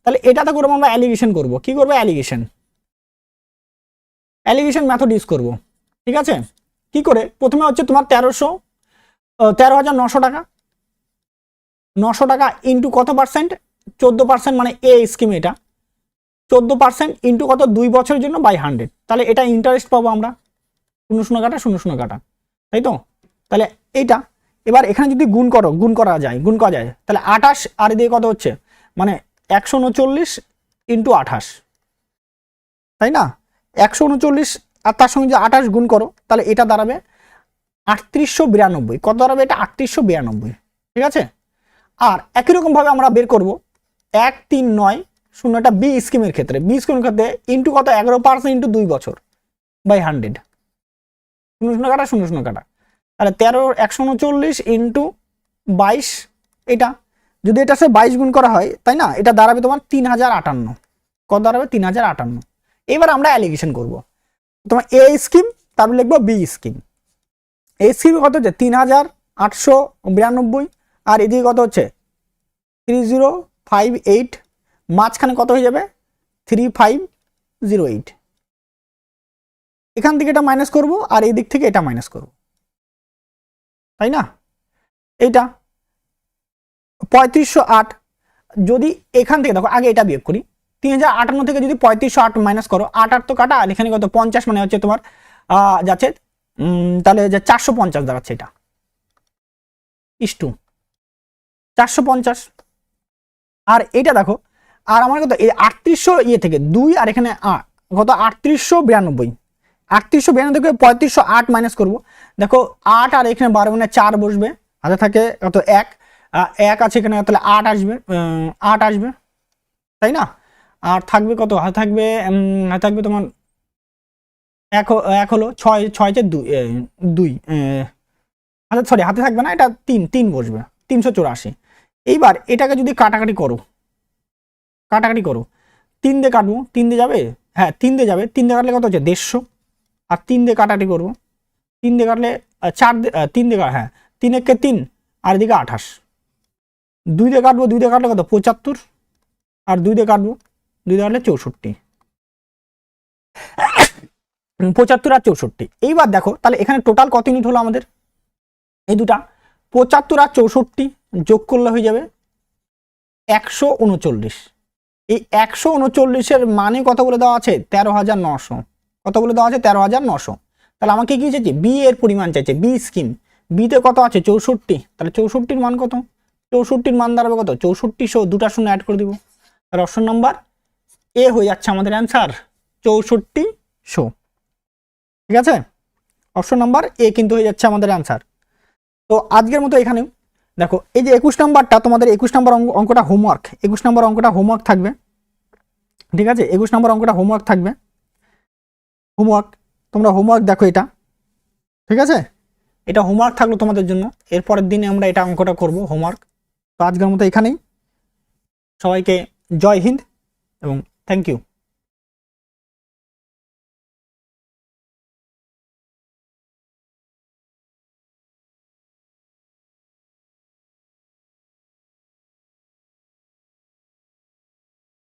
তাহলে এটাতে করবো আমরা অ্যালিগেশন করব। কি করবো? অ্যালিগেশন মেথড ইউজ করব। ঠিক আছে, কি করে? প্রথমে হচ্ছে তোমার 13,900 টাকা, 900 টাকা ইন্টু কত পার্সেন্ট? 14%, মানে এ স্কিম এটা 14% ইন্টু কত? 2 বছরের জন্য বাই 100। তাহলে এটা ইন্টারেস্ট পাবো আমরা, 0 কাটা 0 কাটা, তাই তো? তাহলে এইটা এবার এখানে যদি গুণ করা যায় তাহলে 28 আর দিয়ে কত হচ্ছে, মানে 139 ইন্টু 28, তাই না? 139 আর তার সঙ্গে যে 28 গুণ করো, তাহলে এটা দাঁড়াবে 3892। কত দাঁড়াবে এটা? 3892। ঠিক আছে, আর একই রকম ভাবে আমরা বের করব 1390 বি স্কিমের ক্ষেত্রে, ইন্টু কত? 11% ইন্টু 2 বছর বাই 100, 0 কাটা 0 কাটা, তাহলে 139 ইন্টু 22, এটা যদি এটা সে 22 গুণ করা হয়, তাই না? এটা দাঁড়াবে তোমার 3058। কত দাঁড়াবে? 3058। এবার আমরা অ্যালিগেশন করব। তোমার এ স্কিম, তারপর লিখবো বি স্কিম। এই স্কিম কত হচ্ছে? 3892, আর এদিকে কত হচ্ছে? 3058, মাঝখানে কত হয়ে যাবে? 3508। এখান থেকে এটা মাইনাস করব, আর এই দিক থেকে এটা মাইনাস করব, তাই না? এইটা 3508, যদি এখান থেকে দেখো আগে এটা বিয়োগ করি, 3058 থেকে যদি 3508 মাইনাস করো, 8 তো কাটা, আর এখানে কত? 50, মানে হচ্ছে তোমার যাচ্ছে, তাহলে যে 450 দাঁড়াচ্ছে, এটা ইস্টু 450। আর এটা দেখো, আর আমার কত? এই 3800 ইয়ে থেকে 2, আর এখানে কত? 3892। 3892 থেকে 3508 মাইনাস করবো, দেখো 8 আর এখানে 12, মানে 4 বসবে, হাতে থাকে কত? 1 আছে এখানে, তাহলে 8 আসবে, 8 আসবে, তাই না? আর থাকবে কত? হাতে থাকবে তোমার 1 হলো 6, 6 2, হাতে থাকবে না, এটা 3 বসবে, 384। এইবার এটাকে যদি কাটাকাটি করো, 3 দিয়ে কাটবো, 3 দিয়ে যাবে, হ্যাঁ 3 দিয়ে যাবে, 3 দিয়ে কাটলে কত হচ্ছে? 150, আর 3 দিয়ে কাটাকাটি করবো, 3 দিয়ে কাটলে 4, 3 দিয়ে, হ্যাঁ 3 একে 3, আর এদিকে 28, 2 দিয়ে কাটবো, 2 দিয়ে কাটলে কত? 75, আর 2 দিয়ে কাটবো, 2 দিয়ে কাটলে 64, 75 আর 64। এইবার দেখো তাহলে এখানে টোটাল কত ইউনিট হলো আমাদের? এই দুটা 75 আর 64 যোগ করলে হয়ে যাবে 139। এই 139-এর মানে কত বলে দেওয়া আছে? 13,900। কত বলে দেওয়া আছে? 13,900। তাহলে আমাকে কি চাইছে? বি এর পরিমাণ চাইছে, বি স্কিম। বিতে কত আছে? 64। তাহলে 64-র মান কত? 64-র মান দাঁড়াবে কত? 64 দুটা শূন্য অ্যাড করে দিব। তাহলে অপশন নাম্বার এ হয়ে যাচ্ছে আমাদের অ্যান্সার, 6400। ঠিক আছে, অপশন নাম্বার এ কিন্তু হয়ে যাচ্ছে আমাদের অ্যান্সার। তো আজকের মতো এখানেও দেখো, এই যে 21 নাম্বারটা তোমাদের, 21 নাম্বার অঙ্কটা হোমওয়ার্ক, 21 নাম্বার অঙ্কটা হোমওয়ার্ক থাকবে। ঠিক আছে, 21 নাম্বার অঙ্কটা হোমওয়ার্ক থাকবে, তোমরা হোমওয়ার্ক দেখো এটা। ঠিক আছে, এটা হোমওয়ার্ক থাকলো তোমাদের জন্য, এরপরের দিনে আমরা এটা অঙ্কটা করব হোমওয়ার্ক। তো আজকের মতো এখানেই, সবাইকে জয় হিন্দ এবং থ্যাংক ইউ।